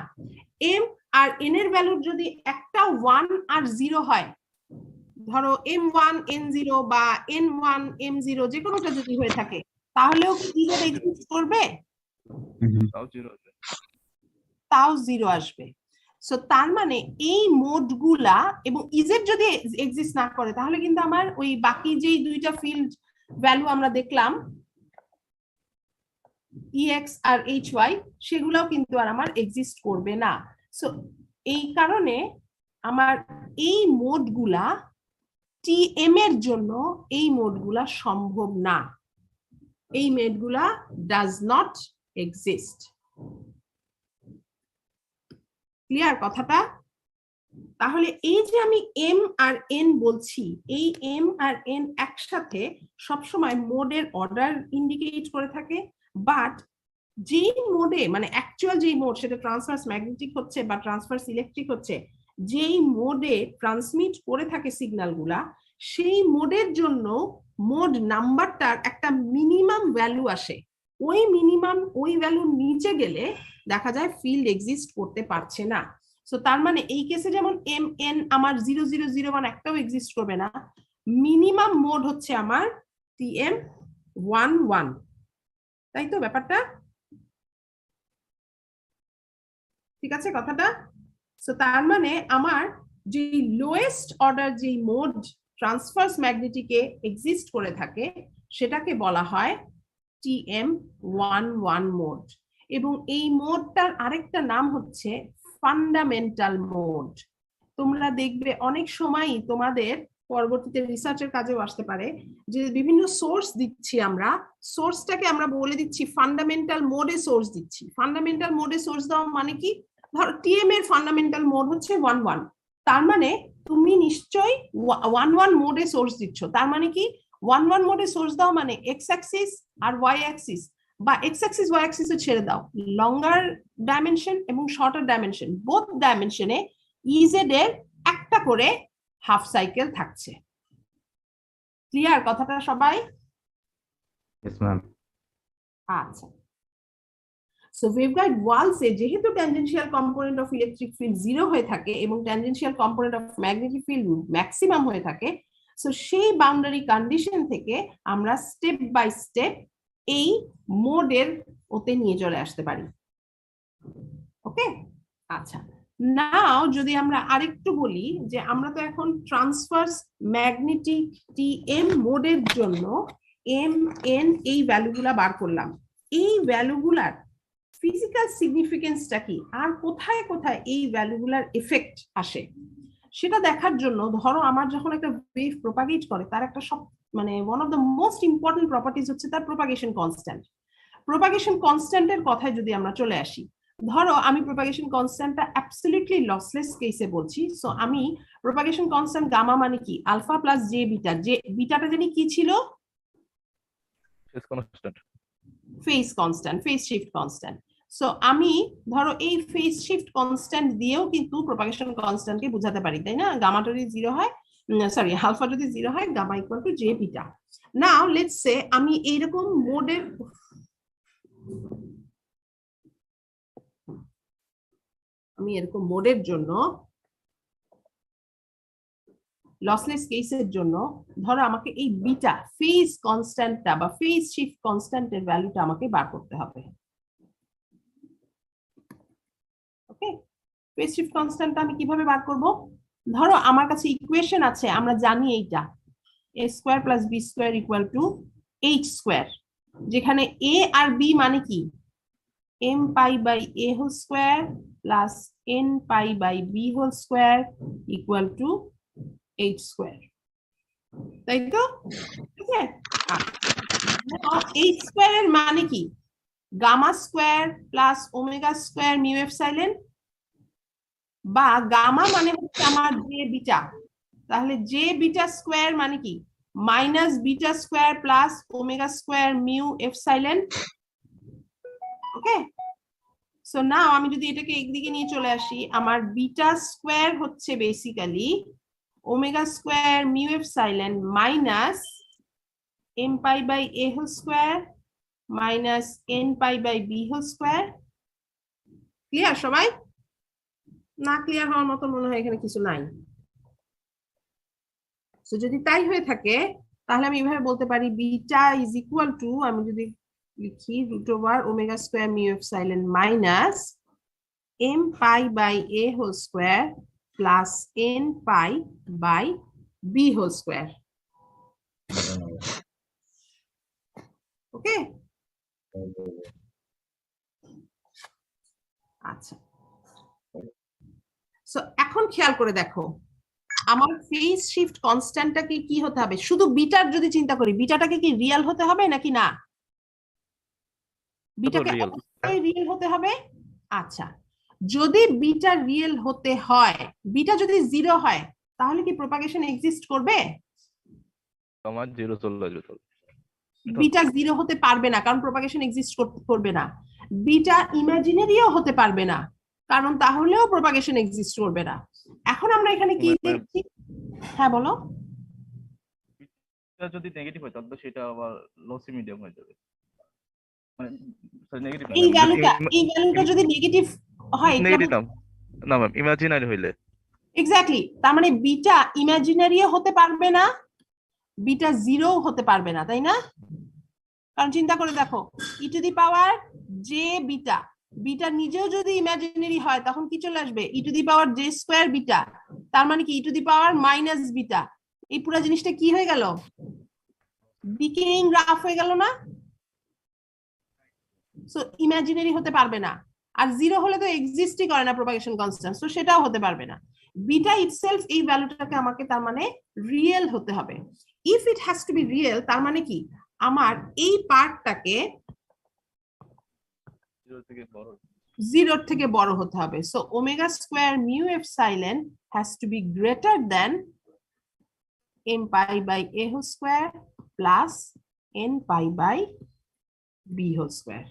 এম আর এন এর ভ্যালু যদি একটা 1 আর 0 হয়, ধরো m1 n0 বা n1 m0 যে কোনোটা যদি হয়ে থাকে, তাহলেও কি ইজেড এক্সিস্ট করবে? তাও 0 আসবে। তাও 0 আসবে। সো তার মানে এই মোডগুলা এবং ইজেড যদি এক্সিস্ট না করে তাহলে কিন্তু আমার ওই বাকি যেই দুইটা ফিল্ড ভ্যালু আমরা দেখলাম ex আর hy, সেগুলাও কিন্তু আর আমার এক্সিস্ট করবে না। সো এই কারণে আমার এই মোডগুলা টিএম এর জন্য এই মোডগুলা সম্ভব না, এই মোডগুলা ডাজ নট এক্সিস্ট। ক্লিয়ার কথাটা? তাহলে এই যে আমি এম আর এন বলছি, এই এম আর এন একসাথে সবসময় মোডের অর্ডার ইন্ডিকেট করে থাকে, বাট যেই মোডে মানে অ্যাকচুয়াল যেই মোড, সেটা ট্রান্সভার্স ম্যাগনেটিক হচ্ছে বা ট্রান্সভার্স ইলেকট্রিক হচ্ছে, যেই মোডে ট্রান্সমিট করে থাকে সিগন্যাল গুলা, সেই মোডের জন্য মোড নাম্বারটার একটা মিনিমাম ভ্যালু আসে। ওই মিনিমাম ওই ভ্যালুর নিচে গেলে দেখা যায় ফিল্ড এক্সিস্ট করতে পারছে না। সো তার মানে এই কেসে যেমন এম এন আমার 0 0 0 1 একটাও এক্সিস্ট করবে না, মিনিমাম মোড হচ্ছে আমার টিএম 1 1, তাই তো ব্যাপারটা? ঠিক আছে কথাটা? সো তার মানে আমার যে লোয়েস্ট অর্ডার যে মোড ট্রান্সভার্স ম্যাগনেটিকে এক্সিস্ট করে থাকে সেটাকে বলা হয় টিএম 1 1 মোড, এবং এই মোডটার আরেকটা নাম হচ্ছে ফান্ডামেন্টাল মোড। তোমরা দেখবে অনেক সময় তোমাদের পরবর্তীতে রিসার্চের কাজেও আসতে পারে যে বিভিন্ন সোর্স দিচ্ছি, আমরা সোর্সটাকে আমরা বলে দিচ্ছি ফান্ডামেন্টাল মোডে সোর্স দিচ্ছি। ফান্ডামেন্টাল মোডে সোর্স দেওয়া মানে কি? ধরো টিএম এর ফান্ডামেন্টাল মোড হচ্ছে 1 1, তার মানে তুমি নিশ্চয়ই 1 1 মোডে সোর্স দিচ্ছ, তার মানে কি 1 1 মোডে সোর্স দাও মানে এক্স অ্যাক্সিস আর ওয়াই অ্যাক্সিস, বা এক্স অ্যাক্সিস ওয়াই অ্যাক্সিসও ছেড়ে দাও, লঙ্গার ডাইমেনশন এবং শর্টার ডাইমেনশন বোথ ডাইমেনশনে ইজেড এর একটা করে হাফ সাইকেল থাকছে। ক্লিয়ার কথাটা সবাই? Yes, ma'am. আচ্ছা, সো ওয়েভগাইড ওয়ালসে যেহেতু tangential component of electric field 0 হয়ে থাকে এবং tangential component of magnetic field maximum হয়ে থাকে, সো সেই বাউন্ডারি কন্ডিশন থেকে আমরা স্টেপ বাই স্টেপ এই মোডের ওতে নিয়ে চলে আসতে পারি। ওকে, আচ্ছা, নাও যদি আমরা আরেকটু বলি যে আমরা তো এখন ট্রান্সভার্স ম্যাগনেটিক টিএম মোডের জন্য এম এন এই ভ্যালুগুলা বার করলাম। এই ভ্যালুগুলার ফিজিক্যাল সিগনিফিকেন্সটা কি আর কোথায় কোথায় এই ভ্যালুগুলার এফেক্ট আসে সেটা দেখার জন্য, ধরো আমার যখন একটা ওয়েভ প্রপাগেট করে তার একটা সব মানে one of the most important properties হচ্ছে তার প্রপাগেশন কনস্ট্যান্ট। প্রপাগেশন কনস্ট্যান্টের কথায় যদি আমরা চলে আসি, ধরো আমি প্রপাগেশন কনস্ট্যান্টটা অ্যাবসলিউটলি লসলেস কেসে বলছি। সো আমি প্রপাগেশন কনস্ট্যান্ট গামা মানে কি আলফা প্লাস জে বিটা, যে বিটাটা জানি কি ছিল phase constant, phase constant, phase shift constant. So আমি ধরো এই ফেজ শিফট কনস্ট্যান্ট দিয়েও কিন্তু প্রপাগেশন কনস্ট্যান্টকে বোঝাতে পারি, তাই না? গামা যদি 0 হয়, সরি আলফা যদি 0 হয়, gamma equal to J beta. Now let's say আমি এইরকম মোডের জন্য লসলেস কেসের জন্য ধরো আমাকে এই বিটা ফেজ কনস্ট্যান্টটা বা ফেজ শিফট কনস্ট্যান্টের ভ্যালুটা আমাকে বার করতে হবে। ওকে, ফেজ শিফট কনস্ট্যান্টটা আমি কিভাবে বার করব? ধরো আমার কাছে ইকুয়েশন আছে, আমরা জানি এইটা a square plus b square equal to h square, যেখানে a আর b মানে কি m pi by a whole square plus n pi by b whole square equal to h square, তাই তো? ঠিক আছে, h স্কয়ার এর মানে কি gamma square plus omega square mu epsilon, বা গামা মানে হচ্ছে আমার জে বিটা, তাহলে জে বিটা স্কয়ার মানে কি minus beta square plus omega square mu epsilon. Okay, so now আমি যদি এটাকে একদিকে নিয়ে চলে আসি, আমার বিটা স্কয়ার হচ্ছে basically omega square mu epsilon minus M pi by A whole square minus n pi by B whole square. Clear সবাই? না ক্লিয়ার হওয়ার মতো মনে হয় এখানে কিছু নাই। সো যদি তাই হয়ে থাকে তাহলে আমি এভাবে বলতে পারি বিটা ইজ ইকুয়াল টু, আমি যদি লিখি root over omega square mu epsilon minus M pi by A whole square plus n pi by B whole square. Okay, আচ্ছা, সো এখন খেয়াল করে দেখো আমার ফেজ শিফট কনস্ট্যান্টটাকে কি হতে হবে? শুধু বিটার যদি চিন্তা করি, বিটাটাকে কি রিয়েল হতে হবে নাকি না? বিটাকে অবশ্যই রিয়েল হতে হবে। আচ্ছা, যদি বিটা রিয়েল হতে হয়, বিটা যদি 0 হয় তাহলে কি প্রপাগেশন এক্সিস্ট করবে? আমার 0 চলে আসবে। বিটা 0 হতে পারবে না, কারণ প্রপাগেশন এক্সিস্ট করবে না। বিটা ইমাজিনারিও হতে পারবে না, কারণ তাহলেও প্রপাগেশন এক্সিস্ট করবে না। এখন আমরা এখানে কি দেখছি? হ্যাঁ বলো। এটা যদি নেগেটিভ হয় তাহলে সেটা আবার লসি মিডিয়াম হয়ে যাবে, মানে নেগেটিভ এই ভ্যালুটা যদি নেগেটিভ হয়, নেগেটিভ না ম্যাম, ইমাজিনারি হইলে এক্স্যাক্টলি, তার মানে বিটা ইমাজিনারিও হতে পারবে না, বিটা 0 হতে পারবে না, তাই না? কারণ চিন্তা করে দেখো e to the power j beta, beta নিজেও যদি ইমাজিনারি হয় তখন কি চলে আসবে e to the power j square beta, তার মানে কি e to the power minus beta. এই পুরো জিনিসটা কি হয়ে গেল? ডিকেইং গ্রাফ হয়ে গেল না? সো ইমাজিনারি হতে পারবে না, আর 0 হলে তো এক্সিস্টই করে না প্রপাগেশন কনস্ট্যান্ট, সো সেটাও হতে পারবে না। বিটা ইটসেলফ এই ভ্যালুটাকে আমাকে তার মানে রিয়েল হতে হবে। If it has to be real, তার মানে কি আমার এই পার্টটাকে 0 থেকে বড় হতে হবে। So omega square mu epsilon has to be greater than m pi by a whole square plus n pi by B whole square.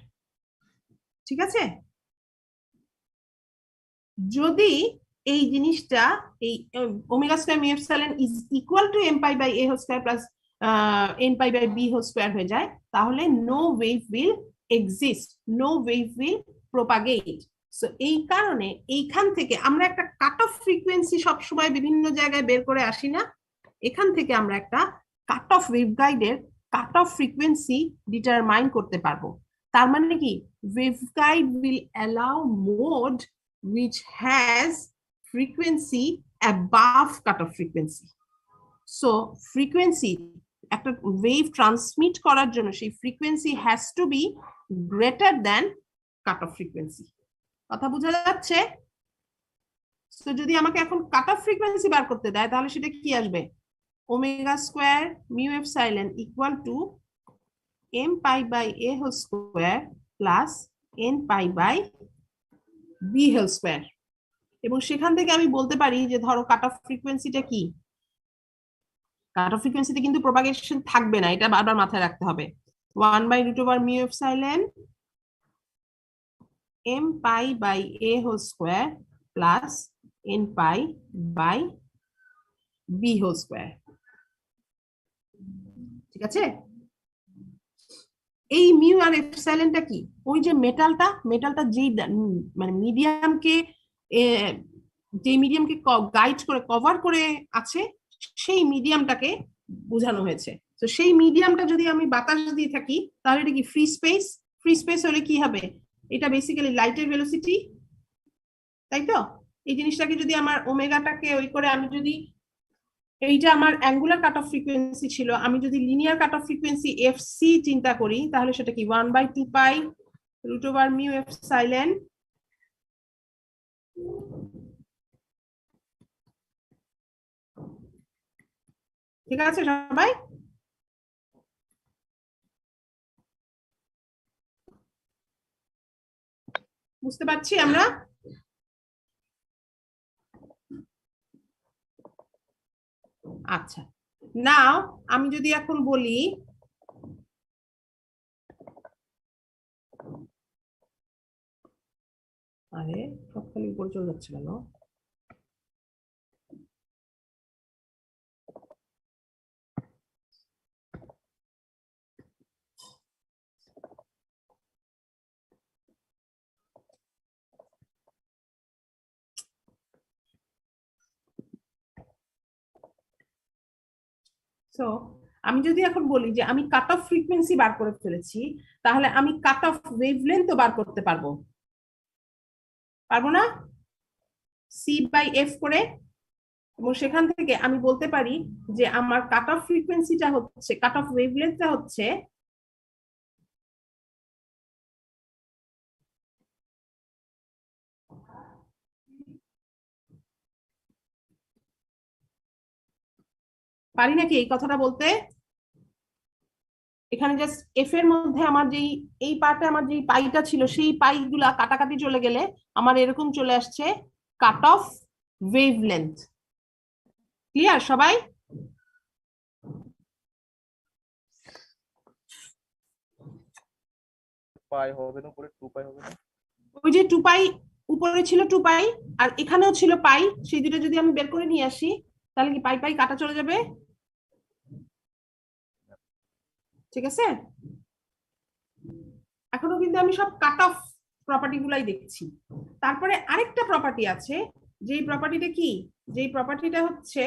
ঠিক আছে, যদি এই জিনিসটা এই omega square mu epsilon is equal to m pi by a whole square plus n pi by b whole square হয়ে যায়, তাহলে no wave will exist, no wave will propagate. So এই কারণে এইখান থেকে আমরা একটা কাট অফ ফ্রিকোয়েন্সি সবসময় বিভিন্ন জায়গায় বের করে আসি না, এখান থেকে আমরা একটা কাট অফ ওয়েভগাইডের কাট অফ ফ্রিকোয়েন্সি ডিটারমাইন করতে পারবো। তার মানে কি, waveguide will allow mode which has frequency above cutoff frequency. So frequency একটা wave transmit করার জন্য সেই frequency has to be greater than cutoff frequency. কথা বোঝা যাচ্ছে? তো যদি আমাকে এখন কাটঅফ ফ্রিকোয়েন্সি বার করতে দেয় তাহলে সেটা কি আসবে? Omega square mu epsilon equal to m pi by a whole square plus n pi by b whole square. এবং সেখান থেকে আমি বলতে পারি যে ধরো কাটঅফ ফ্রিকোয়েন্সিটা কি, কাটঅফ ফ্রিকোয়েন্সিতে কিন্তু প্রপাগেশন থাকবে না, এটা বারবার মাথায় রাখতে হবে। 1/√ওভার mu epsilon m pi by a whole square plus n pi by b whole square. ঠিক আছে, এই মিউ আর এপসাইলনটা কি, ওই যে মেটালটা যেই মানে মিডিয়ামকে গাইড করে কভার করে আছে সেই মিডিয়ামটাকে বোঝানো হয়েছে। তো সেই মিডিয়ামটা যদি আমি বাতাস দিয়ে থাকি তাহলে এটা কি ফ্রি স্পেস, ফ্রি স্পেস হলে কি হবে, এটা বেসিক্যালি লাইটের ভেলোসিটি, তাই তো? এই জিনিসটাকে যদি আমার ওমেগাটাকে ওই করে আমি যদি, এইটা আমার অ্যাঙ্গুলার কাট অফ ফ্রিকোয়েন্সি ছিল, আমি যদি লিনিয়ার কাট অফ ফ্রিকোয়েন্সি fc চিন্তা করি তাহলে সেটা কি 1/2 পাই রুট ওভার মিউ এপসাইলন ঠিক আছে সবাই? বুঝতে পারছি আমরা? আচ্ছা, নাও আমি যদি এখন বলি আরে সব খালি উপরে চলে যাচ্ছে কেন? সো আমি যদি এখন বলি যে আমি কাট অফ ফ্রিকোয়েন্সি বার করে ফেলেছি, তাহলে আমি কাট অফ ওয়েভলেন্থও বার করতে পারবো, পারবো না? c/f করে, এবং সেখান থেকে আমি বলতে পারি যে আমার কাট অফ ফ্রিকোয়েন্সিটা হচ্ছে, কাট অফ ওয়েভলেন্থটা হচ্ছে পারি নাকি এই কথাটা বলতে? এখানে জাস্ট এফ এর মধ্যে আমার যেই এই পার্টে আমার যেই পাইটা ছিল সেই পাইগুলা কাটাকাটি চলে গেলে আমার এরকম চলে আসছে কাট অফ ওয়েভলেন্থ। ক্লিয়ার সবাই? পাই হবে না, উপরে 2 পাই হবে না? ওই যে 2 পাই উপরে ছিল 2 পাই আর এখানেও ছিল পাই, সেই দুটো যদি আমি বের করে নিয়ে আসি তাহলে কি পাই পাই কাটা চলে যাবে? ঠিক আছে, এখনো কিন্তু আমি সব কাট অফ প্রপার্টি গুলাই দেখছি। তারপরে আরেকটা প্রপার্টি আছে, যেই প্রপার্টিটা কি, যেই প্রপার্টিটা হচ্ছে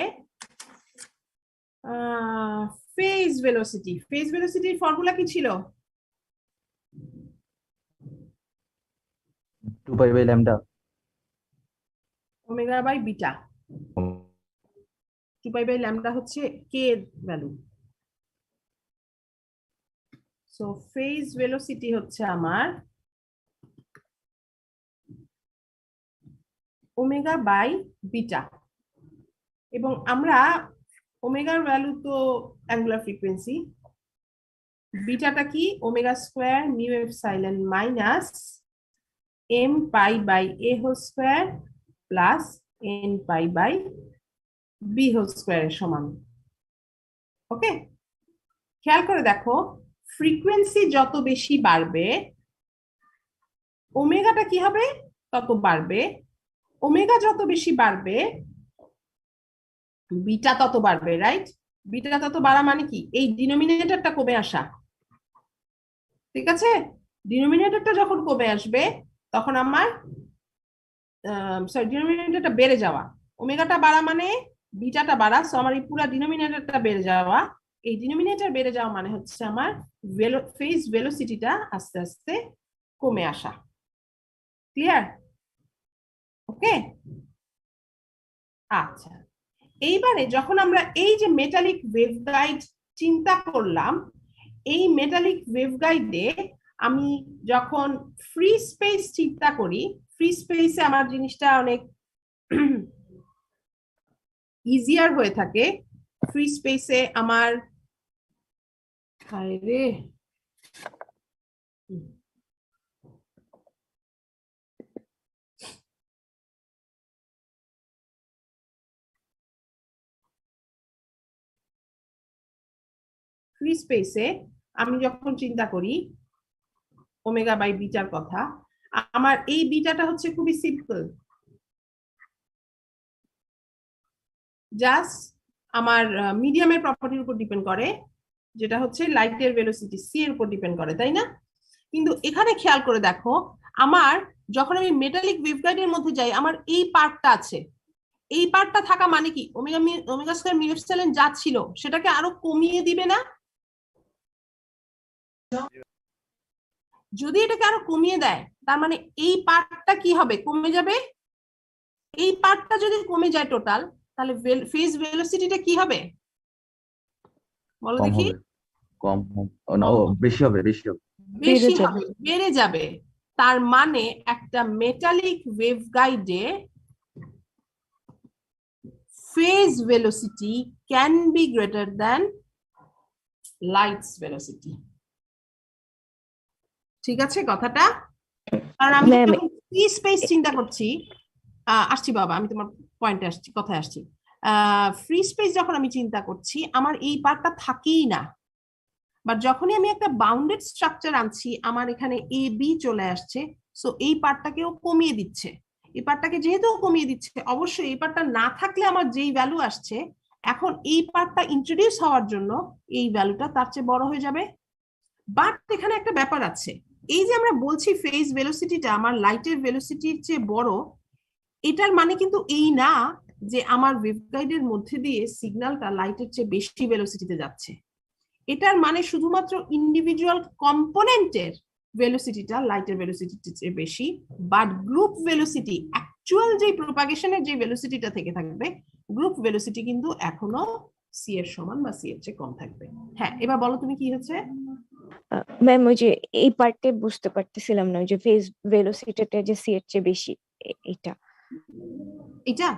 ফেজ ভেলোসিটি। ফেজ ভেলোসিটির ফর্মুলা কি ছিল? 2 pi by lambda omega by beta. 2 pi by lambda হচ্ছে k value. So phase velocity হচ্ছে আমার ওমেগা বাই বিটা, এবং আমরা ওমেগার ভ্যালু তো অ্যাঙ্গুলার ফ্রিকোয়েন্সি, বিটাটা কি omega square mu epsilon minus m pi by a whole square plus n pi by b whole square এর সমান। ওকে, খেয়াল করে দেখো, ফ্রিকোয়েন্সি যত বেশি বাড়বে ওমেগাটা কি হবে তত বাড়বে, ওমেগা যত বেশি বাড়বে বিটা তত বাড়বে, রাইট? বিটা তত বাড়া মানে কি, এই ডিনোমিনেটরটা কমে আসা, ঠিক আছে? ডিনোমিনেটরটা যখন কমে আসবে তখন আমার ডিনোমিনেটরটা বেড়ে যাওয়া, ওমেগাটা বাড়া মানে বিটাটা বাড়া, সো আমার এই পুরো ডিনোমিনেটরটা বেড়ে যাওয়া, এই ডিনোমিনেটর বেড়ে যাওয়া মানে হচ্ছে আমার ফেজ ভেলোসিটিটা আস্তে আস্তে কমে আসা। ক্লিয়ার? ওকে, আচ্ছা। এইবারে যখন আমরা এই যে মেটালিক ওয়েভগাইড চিন্তা করলাম, এই মেটালিক ওয়েভগাইডে আমি যখন ফ্রি স্পেস চিন্তা করি, ফ্রি স্পেসে আমার জিনিসটা অনেক ইজিয়ার হয়ে থাকে। ফ্রি স্পেসে আমার রে ফ্রি স্পেসে আমি যখন চিন্তা করি ওমেগা বাই বিটার কথা, আমার এই বিটাটা হচ্ছে খুবই সিম্পল, জাস্ট আমার মিডিয়ামের প্রপার্টির উপর ডিপেন্ড করে, যেটা হচ্ছে লাইটের ভেলোসিটি সি এর উপর ডিপেন্ড করে, তাই না? কিন্তু এখানে খেয়াল করে দেখো, আমার যখন আমি মেটালিক ওয়েভগাইডের মধ্যে যাই, আমার এই পার্টটা আছে, এই পার্টটা থাকা মানে কি ওমেগা স্কয়ার মিউ এপসিলন যা ছিল সেটাকে আরো কমিয়ে দিবে না? যদি এটাকে আরো কমিয়ে দেয় তার মানে এই পার্টটা কি হবে, কমে যাবে। এই পার্টটা যদি কমে যায় টোটাল, তাহলে ফেজ ভেলোসিটিটা কি হবে বলো কম দেখি? হবে, কম হবে, না ও বেশি হবে, বেশি হবে। বেশি বেড়ে যাবে। হবে, বেড়ে যাবে। তার মানে একটা মেটালিক ওয়েভগাইডে phase velocity can be greater than light's velocity. ঠিক আছে কথাটা? কারণ আমি Ma'am, যখন ফ্রি স্পেস চিন্তা করছি, আসছি বাবা, আমি তোমার পয়েন্টে আসছি, কথায় আসছি। ফ্রি স্পেস যখন আমি চিন্তা করছি আমার এই পার্টটা থাকেই না, বাট যখনই আমি একটা বাউন্ডেড স্ট্রাকচার আনছি আমার এখানে এ বি চলে আসছে, সো এই পার্টটাকেও কমিয়ে দিচ্ছে। এই পার্টটাকে যেহেতু কমিয়ে দিচ্ছে, অবশ্যই এই পার্টটা না থাকলে আমার যেই ভ্যালু আসছে, এখন এই পার্টটা ইন্ট্রোডিউস হওয়ার জন্য এই ভ্যালুটা তার চেয়ে বড় হয়ে যাবে। বাট এখানে একটা ব্যাপার আছে, এই যে আমরা বলছি ফেজ ভেলোসিটিটা আমার লাইটের ভেলোসিটির চেয়ে বড়, এটার মানে কিন্তু এই না যে আমার ওয়েভগাইডের মধ্যে দিয়ে সিগন্যালটা লাইটের চেয়ে বেশি ভেলোসিটিতে যাচ্ছে। এটার মানে শুধুমাত্র ইন্ডিভিজুয়াল কম্পোনেন্টের ভেলোসিটিটা লাইটের ভেলোসিটির চেয়ে বেশি, বাট গ্রুপ ভেলোসিটি, অ্যাকচুয়াল যে প্রোপাগেশনের যে ভেলোসিটিটা থেকে থাকবে, গ্রুপ ভেলোসিটি কিন্তু এখনো সি এর সমান বা সি এর চেয়ে কম থাকবে। হ্যাঁ, এবার বলো তুমি কি হচ্ছে? ম্যাম ওই যে এই পার্টে বুঝতে পারতেছিলাম না, ওই যে ফেজ ভেলোসিটিটা যে সি এর চেয়ে বেশি, এটা এটা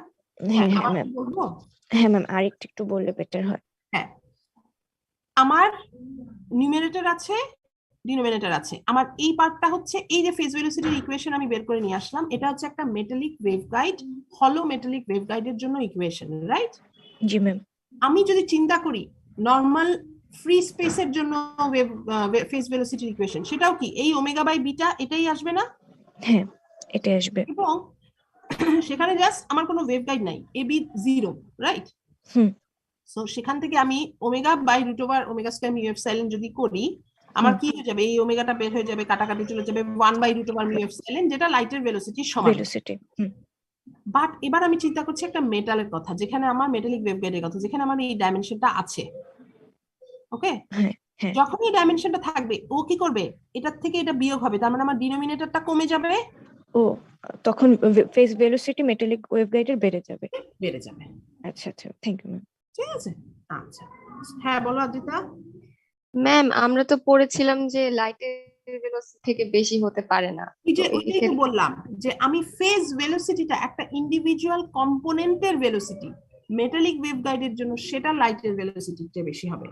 হ্যাঁ হ্যাঁ আবার ম্যাম, বলবো? হ্যাঁ ম্যাম আরেকটু বললে বেটার হয়। হ্যাঁ, আমার নিউমারেটর আছে, ডিনোমিনেটর আছে, আমার এই পার্টটা হচ্ছে এই যে ফেজ ভেলোসিটির ইকুয়েশন আমি বের করে নিয়ে আসলাম, এটা হচ্ছে একটা মেটালিক ওয়েভগাইড, হলো মেটালিক ওয়েভগাইডের জন্য ইকুয়েশন, রাইট? জি ম্যাম। আমি যদি চিন্তা করি নরমাল ফ্রি স্পেসের জন্য ফেজ ভেলোসিটির ইকুয়েশন, সেটাও কি এই ওমেগা বাই বিটা এটাই আসবে না? হ্যাঁ এটাই আসবে। এবং সেখানে জাস্ট আমার কোনো ওয়েভগাইড নাই, A B zero, right? Hmm. So সেখান থেকে আমি omega by root over omega square mu epsilon যদি করি, আমার কি হয়ে যাবে, এই ওমেগাটা বের হয়ে যাবে, কাটাকাটি চলে যাবে, 1 by root over mu epsilon, যেটা লাইটের ভেলোসিটির সমান। ভেলোসিটি। হুম। বাট এবার আমি চিন্তা করছি একটা মেটালের কথা, যেখানে আমার মেটালিক ওয়েভগাইডের কথা, যেখানে আমার এই ডাইমেনশনটা আছে। ওকে, হ্যাঁ হ্যাঁ। যখন এই ডাইমেনশনটা থাকবে ও কি করবে, এটার থেকে এটা বিয়োগ হবে, তার মানে আমার ডিনোমিনেটরটা কমে যাবে। ও তখন ফেজ ভেলোসিটি মেটালিক ওয়েভগাইডের বেড়ে যাবে। বেড়ে যাবে। আচ্ছা আচ্ছা, থ্যাংক ইউ ম্যাম। ঠিক আছে, আচ্ছা। হ্যাঁ বলো অজিতা। ম্যাম আমরা তো পড়েছিলাম যে লাইটের ভেলোসিটি থেকে বেশি হতে পারে না, এই যে তো ওইটাই তো এক্ষেত্রে- বললাম যে আমি ফেজ ভেলোসিটিটা একটা ইন্ডিভিজুয়াল কম্পোনেন্টের ভেলোসিটি, মেটালিক ওয়েভগাইডের জন্য সেটা লাইটের ভেলোসিটির চেয়ে বেশি হবে।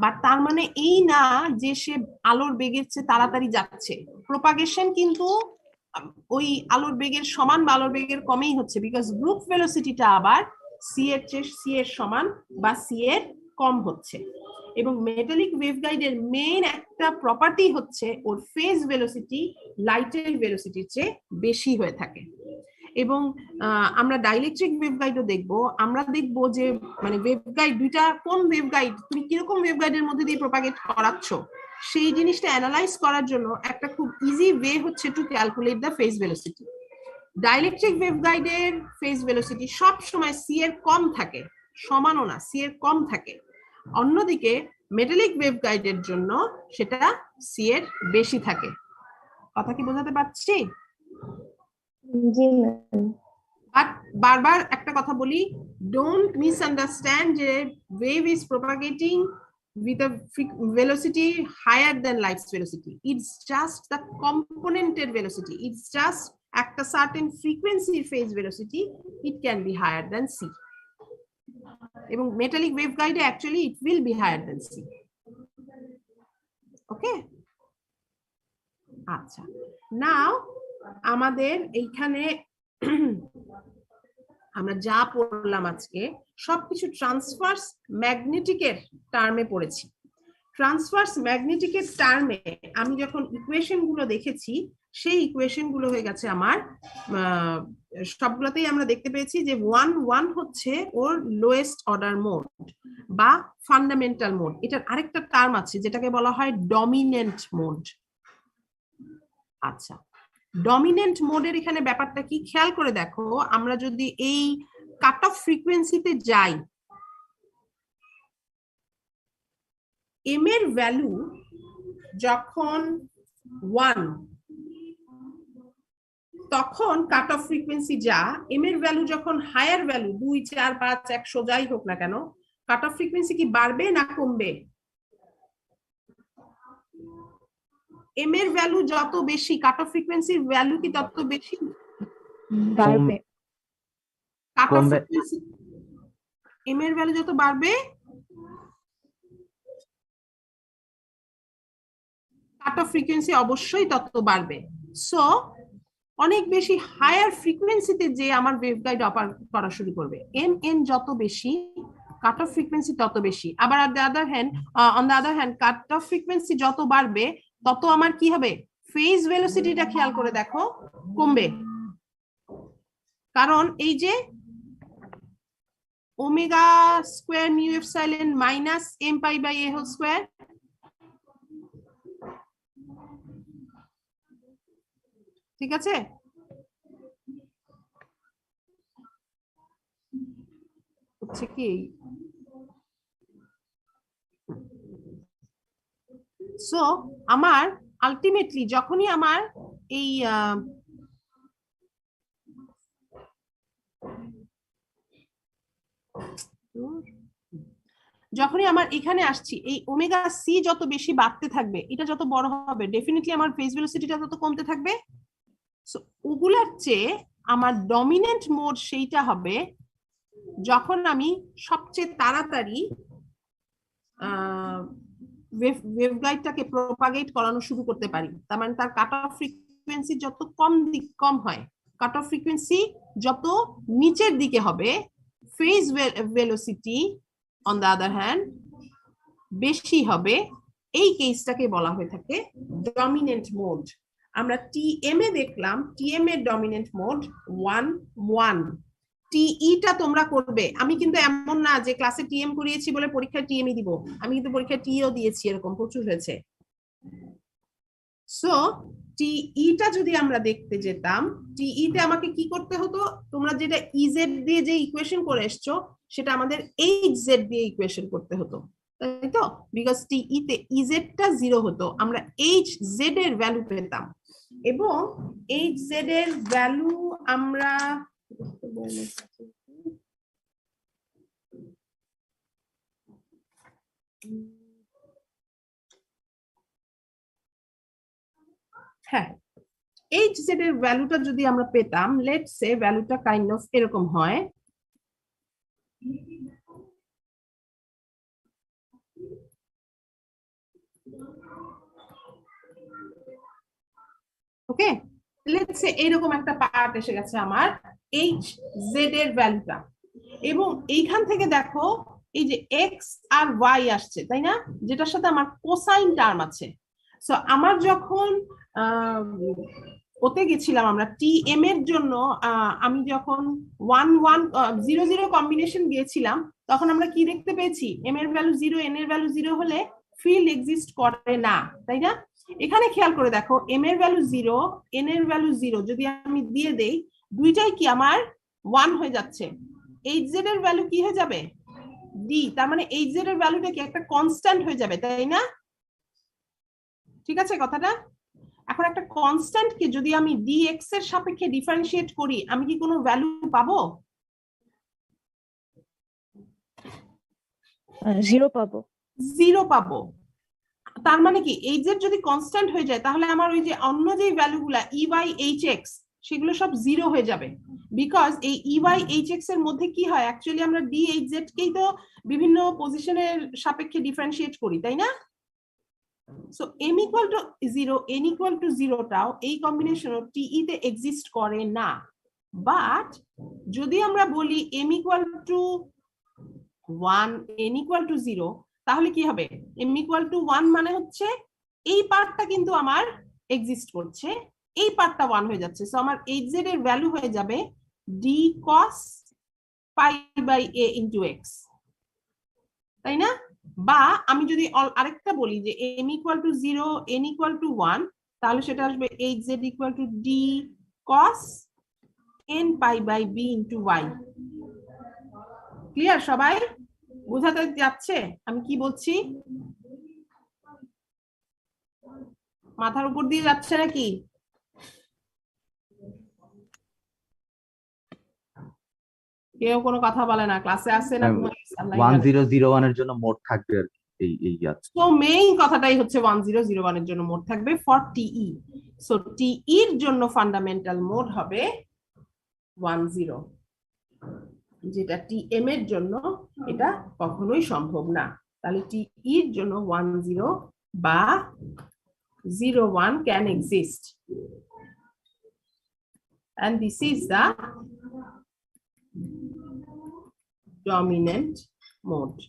বাট তার মানে এই না যে সে আলোর বেগের চেয়ে তাড়াতাড়ি যাচ্ছে, প্রোপাগেশন কিন্তু ওই আলোর বেগের সমান বা আলোর বেগের কমেই হচ্ছে, বিকজ গ্রুপ ভেলোসিটিটা আবার সি এর চেয়ে সি এর সমান বা সি এর কম হচ্ছে। এবং মেটালিক ওয়েভগাইডের মেইন একটা প্রপার্টি হচ্ছে ওর ফেজ ভেলোসিটি লাইটের ভেলোসিটির চেয়ে বেশি হয়ে থাকে। এবং আমরা ডাইইলেকট্রিক ওয়েভগাইডও দেখবো, আমরা দেখবো যে মানে ওয়েভগাইড দুইটা কোন ওয়েভগাইড তুমি কিরকম ওয়েভগাইডের মধ্যে দিয়ে প্রপাগেট করাচ্ছ সেই জিনিসটা অ্যানালাইজ করার জন্য একটা খুব ইজি ওয়ে হচ্ছে to calculate the phase velocity. Dielectric ওয়েভগাইডের ফেজ ভেলোসিটি সব সময় সি এর কম থাকে, সমানও না, সি এর কম থাকে। অন্যদিকে মেটালিক ওয়েভগাইডের জন্য সেটা সি এর বেশি থাকে। কথা কি বোঝাতে পারছি? জি ম্যাম। বাট বারবার একটা কথা বলি, ডোন্ট মিসআন্ডারস্ট্যান্ড যে wave is propagating with a velocity higher than light's velocity. It's just the componented velocity. It's just at a certain frequency phase velocity, it can be higher than c. এবং metallic waveguide actually it will be higher than c. Okay? আচ্ছা, now আমাদের এইখানে আমরা যা পড়লাম আজকে সবকিছু transverse ম্যাগনেটিকের টার্মে পড়েছি। ট্রান্সভার্স ম্যাগনেটিকের টার্মে আমি যখন ইকুয়েশন গুলো দেখেছি সেই ইকুয়েশন গুলো হয়ে গেছে আমার সবগুলোতেই আমরা দেখতে পেয়েছি যে 1 হচ্ছে ওর লোয়েস্ট অর্ডার মোড বা ফান্ডামেন্টাল মোড। এটার আরেকটা টার্ম আছে যেটাকে বলা হয় ডমিনেন্ট মোড। আচ্ছা, ডমিনেন্ট মোডের এখানে ব্যাপারটা কি খেয়াল করে দেখো, আমরা যদি এই কাট অফ ফ্রিকোয়েন্সিতে যাই, এম এর ভ্যালু যখন 1 তখন কাট অফ ফ্রিকোয়েন্সি যা, এম এর ভ্যালু যখন হায়ার ভ্যালু 2, 4, 5, 100 যাই হোক না কেন, কাট অফ ফ্রিকোয়েন্সি কি বাড়বে না কমবে? এম এর ভ্যালু যত বেশি কাট অফ ফ্রিকোয়েন্সির ভ্যালু কি তত বেশি বাড়বে। কাট অফ ফ্রিকোয়েন্সি এম এর ভ্যালু যত বাড়বে কাট অফ ফ্রিকোয়েন্সি অবশ্যই তত বাড়বে। সো অনেক বেশি হায়ার ফ্রিকোয়েন্সিতে যে আমার ওয়েভগাইড অপারেট করা শুরু করবে, এম এন যত বেশি কাট অফ ফ্রিকোয়েন্সি তত বেশি। আবার on the other hand cut off frequency যত বাড়বে তত আমার কি হবে, ফেজ ভেলোসিটিটা খেয়াল করে দেখো কমবে। কারণ এই যে omega square mu epsilon minus M pi by A whole square, ঠিক আছে? হচ্ছে কি সো আমার আলটিমেটলি যখনই আমার এই যখনই আমার এখানে আসছি এই ওমেগা সি যত বেশি বাড়তে থাকবে, এটা যত বড় হবে, ডেফিনেটলি আমার ফেজ ভেলোসিটিটা তত কমতে থাকবে। সো ওগুলার চেয়ে আমার ডমিনেন্ট মোড সেইটা হবে যখন আমি সবচেয়ে তাড়াতাড়ি ওয়েভগাইডটাকে প্রপাগেট করানো শুরু করতে পারি। তার মানে তার কাট অফ ফ্রিকোয়েন্সি যত কম হয়, কাট অফ ফ্রিকোয়েন্সি যত নিচের দিকে হবে, phase velocity on the other hand বেশি হবে। এই কেসটাকে বলা হয়ে থাকে ডমিনেন্ট মোড। আমরা টিএম এ দেখলাম টিএম এর ডমিনেন্ট মোড 1 টিইটা তোমরা করবে। আমি কিন্তু এমন না যে ক্লাসে টিএম করিয়েছি বলে পরীক্ষায় টিএমই দিব, আমি কিন্তু পরীক্ষায় টিও দিয়েছি, এরকম প্রচুর হয়েছে। সো টিইটা যদি আমরা দেখতে যেতাম, টিইতে আমাকে কি করতে হতো, তোমরা যেটা ইজেড দিয়ে যে ইকুয়েশন করে এসছো সেটা আমাদের এইচজেড দিয়ে ইকুয়েশন করতে হতো, তাই তো? বিকজ টিইতে ইজেডটা 0 হতো, আমরা এইচজেড এর ভ্যালু পেতাম। এবং এইচজেড এর ভ্যালু আমরা হ্যাঁ, এইচজেড এর ভ্যালুটা যদি আমরা পেতাম, লেটস সে ভ্যালুটা কাইন্ড অফ এরকম হয়, ওকে? লেটস সে এরকম একটা পার্ট এসে গেছে আমার এইচজেড এর ভ্যালুটা। এবং এইখান থেকে দেখো এই যে এক্স আর ওয়াই আসছে, তাই না, যেটার সাথে আমার কোসাইন টার্ম আছে। সো আমার যখন ওতে গেছিলাম আমরা টি এম এর জন্য, আমি যখন 1 1 0 0 কম্বিনেশন গিয়েছিলাম, তখন আমরা কি দেখতে পেয়েছি, এম এর ভ্যালু 0 এন এর ভ্যালু 0 হলে ফিল্ড এক্সিস্ট করে না, তাই না? এখানে খেয়াল করে দেখো, এম এর ভ্যালু 0 এন এর ভ্যালু 0 যদি আমি দিয়ে দেই, দুইটাই কি আমার 1 হয়ে যাচ্ছে। এইচ এর ভ্যালু কি হয়ে যাবে, ডি, তার মানে এইচ এর ভ্যালুটা কি একটা কনস্ট্যান্ট হয়ে যাবে, তাই না? ঠিক আছে কথাটা? এখন একটা কনস্ট্যান্ট কে যদি আমি ডিএক্স এর সাপেক্ষে ডিফারেন্সিয়েট করি, আমি কি কোনো ভ্যালু পাবো? 0 পাবো। 0 পাবো। তার মানে কি এইচ এর যদি কনস্ট্যান্ট হয়ে যায়, তাহলে আমার ওই যে অন্য যে ভ্যালুগুলা ই ওয়াই এইচ এক্স, সেগুলো সব 0 হয়ে যাবে। বিকজ এই ই ওয়াই এইচ এক্স এর মধ্যে কি হয়, অ্যাকচুয়ালি আমরা ডি এইচ জেড কেই তো বিভিন্ন পজিশনের সাপেক্ষে ডিফারেন্সিয়েট করি, তাই না? So m equal to 0 n equal to 0 টাও এই কম্বিনেশন টিই তে এক্সিস্ট করে না। বাট যদি আমরা বলি m equal to 1 n equal to 0, তাহলে কি হবে, m equal to 1 মানে হচ্ছে এই পার্টটা কিন্তু আমার এক্সিস্ট করছে, এই পার্টটা 1 হয়ে যাচ্ছে। সো আমার hz এর ভ্যালু হয়ে যাবে d cos pi by a into x, তাই না? বা আমি যদি আরেকটা বলি যে m equal to 0 n equal to 1, তাহলে সেটা আসবে hz equal to d cos n pi by b into y। Clear সবাই? বোঝাতে যাচ্ছে আমি কি বলছি? মাথার উপর দিয়ে যাচ্ছে নাকি? কেউ কোনো কথা বলে না, ক্লাসে আসে না? 1001 এর জন্য মোড থাকবে আর কি, এই আছে। তো মেইন কথাটাই হচ্ছে 1001 এর জন্য মোড থাকবে ফর টিই। সো টিই এর জন্য ফান্ডামেন্টাল মোড হবে 10, যেটা টিএম এর জন্য এটা কখনোই সম্ভব না। তাহলে টিই এর জন্য 10 বা 01 can exist, and this is the dominant mode.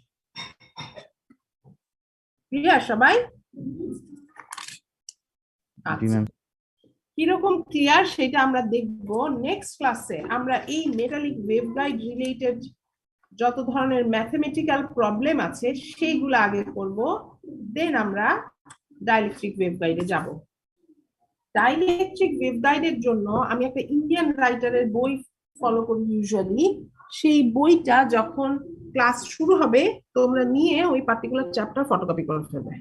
Clear সবাই? জি ম্যাম। কিরকম ক্লিয়ার সেটা আমরা দেখব নেক্সট ক্লাসে। আমরা এই মেটালিক ওয়েভগাইড রিলেটেড যত ধরনের ম্যাথমেটিক্যাল প্রবলেম আছে সেইগুলো আগে করব, দেন আমরা ডাইলেকট্রিক ওয়েভগাইডে যাব। ডাইলেকট্রিক ওয়েভগাইডের জন্য আমি একটা ইন্ডিয়ান রাইটারের বই ফলো করি ইউজুয়ালি। সেই বইটা যখন ক্লাস শুরু হবে তোমরা নিয়ে ওই পার্টিকুলার চ্যাপ্টার ফটোকপি করে ফেলবে।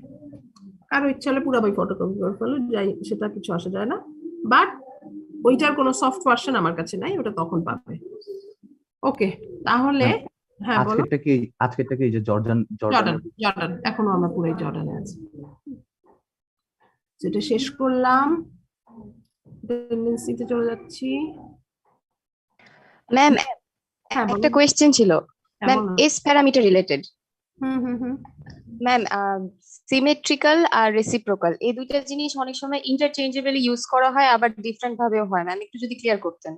কারো ইচ্ছা হলে পুরো বই ফটোকপি করে ফেলো, যাই সেটা কিছু আসে যায় না। বাট ওইটার কোনো সফট ভার্সন আমার কাছে নাই, ওটা তখন পাবে। ওকে, তাহলে হ্যাঁ বলো। আজকেরটা কি যে জর্ডান এখনো আমরা পুরোই জর্ডানে আছি। যেটা শেষ করলাম, টেন্ডেন্সিতে চলে যাচ্ছি। ম্যাম হ্যাঁ একটা কোয়েশ্চেন ছিল ম্যাম, বলো। S parameter related. Hmm. Ma'am symmetrical আর রেসিপ্রোকাল এই দুইটা জিনিস অনেক সময় ইন্টারচেঞ্জেবলি ইউজ করা হয়, আবার ডিফারেন্ট ভাবেও হয়। ম্যাম একটু যদি ক্লিয়ার করতেন।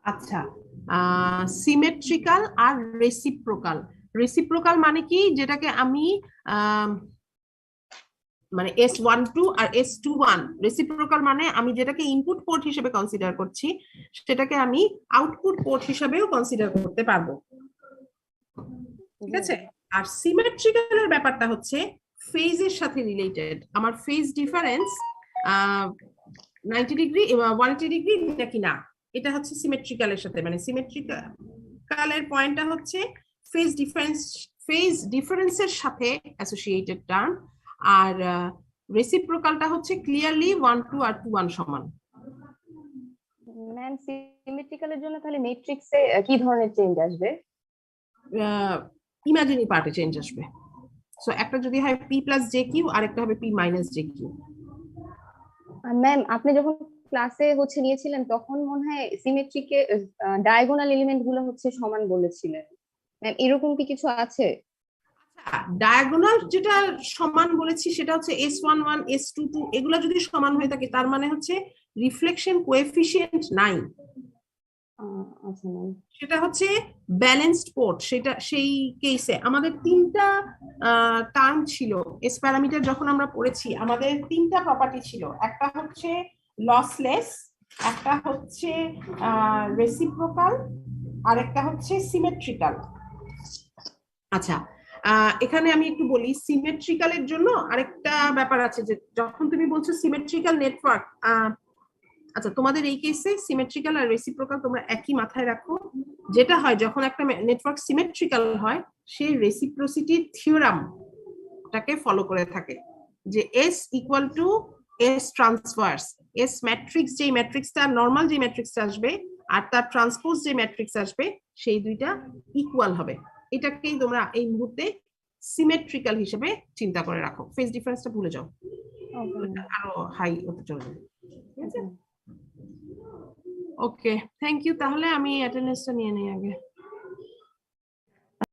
আচ্ছা, সিমেট্রিক্যাল আর রেসিপ্রোকাল। রেসিপ্রোকাল মানে কি, যেটাকে আমি মানে S12 আর S21, রেসিপ্রোকাল মানে আমি যেটাকে ইনপুট পোর্ট হিসেবে কনসিডার করছি সেটাকে আমি আউটপুট পোর্ট হিসেবেও কনসিডার করতে পারবো। ঠিক আছে? আর সিমেট্রিক্যালের ব্যাপারটা হচ্ছে ফেজের সাথে রিলেটেড। আমার ফেজ ডিফারেন্স 90 ডিগ্রি 180 ডিগ্রি নাকি না, এটা হচ্ছে সিমেট্রিক্যালের সাথে, মানে সিমেট্রিক্যালের পয়েন্টটা হচ্ছে ফেজ ডিফারেন্সের সাথে অ্যাসোসিয়েটেড টার্ম, আর রেসিপ্রোকালটা হচ্ছে ক্লিয়ারলি 1 2 আর 2 1 সমান। ম্যাম সিমেট্রিক্যালের জন্য তাহলে ম্যাট্রিক্সে কি ধরনের চেঞ্জ আসবে? ইমাজিনারি পার্টে চেঞ্জ আসবে। সো একটা যদি হয় p প্লাস জে কিউ আর একটা হবে p minus J Q. Ma'am আপনি যখন ক্লাসে নিয়েছিলেন তখন মনে হয় সিমেট্রিকে ডায়াগোনাল এলিমেন্ট গুলো সমান বলেছিলেন। ম্যাম এরকম কি কিছু আছে? ডায়াগোনাল যেটা সমান বলেছি সেটা হচ্ছে S11 S22, এগুলা যদি সমান হয়ে থাকে তার মানে হচ্ছে রিফ্লেকশন কোএফিসিয়েন্ট নাই। আচ্ছা ম্যাম। সেটা হচ্ছে ব্যালেন্সড পোর্ট। সেটা সেই কেসে আমাদের তিনটা টার্ম ছিল। এস প্যারামিটার যখন আমরা পড়েছি আমাদের তিনটা প্রপার্টি ছিল, একটা হচ্ছে লসলেস, একটা হচ্ছে রেসিপ্রোকাল, আর একটা হচ্ছে সিমেট্রিক্যাল। আচ্ছা, এখানে আমি একটু বলি সিমেট্রিক্যালের জন্য আরেকটা ব্যাপার আছে, যে যখন তুমি বলছো সিমেট্রিক্যাল নেটওয়ার্ক, আচ্ছা তোমাদের এই কেসে সিমেট্রিক্যাল আর রেসিপ্রোকাল তোমরা একই মাথায় রাখো। যেটা হয় যখন একটা নেটওয়ার্ক সিমেট্রিক্যাল হয়, সেই রেসিপ্রোসিটি থিওরামটাকে ফলো করে থাকে, যে S equal to S transverse, S matrix, যেই ম্যাট্রিক্সটা নর্মাল যে ম্যাট্রিক্সটা আসবে আর তার ট্রান্সপোজ যে ম্যাট্রিক্স আসবে সেই দুইটা ইকুয়াল হবে। এটাকেই তোমরা এই মুহূর্তে সিমেট্রিক্যাল হিসেবে চিন্তা করে রাখো। ফেজ ডিফারেন্সটা ভুলে যাও, আরো হাই হতে চলবে। ঠিক আছে, ওকে, থ্যাংক ইউ। তাহলে আমি অ্যাটেন্ডেন্সটা নিয়ে নিই আগে।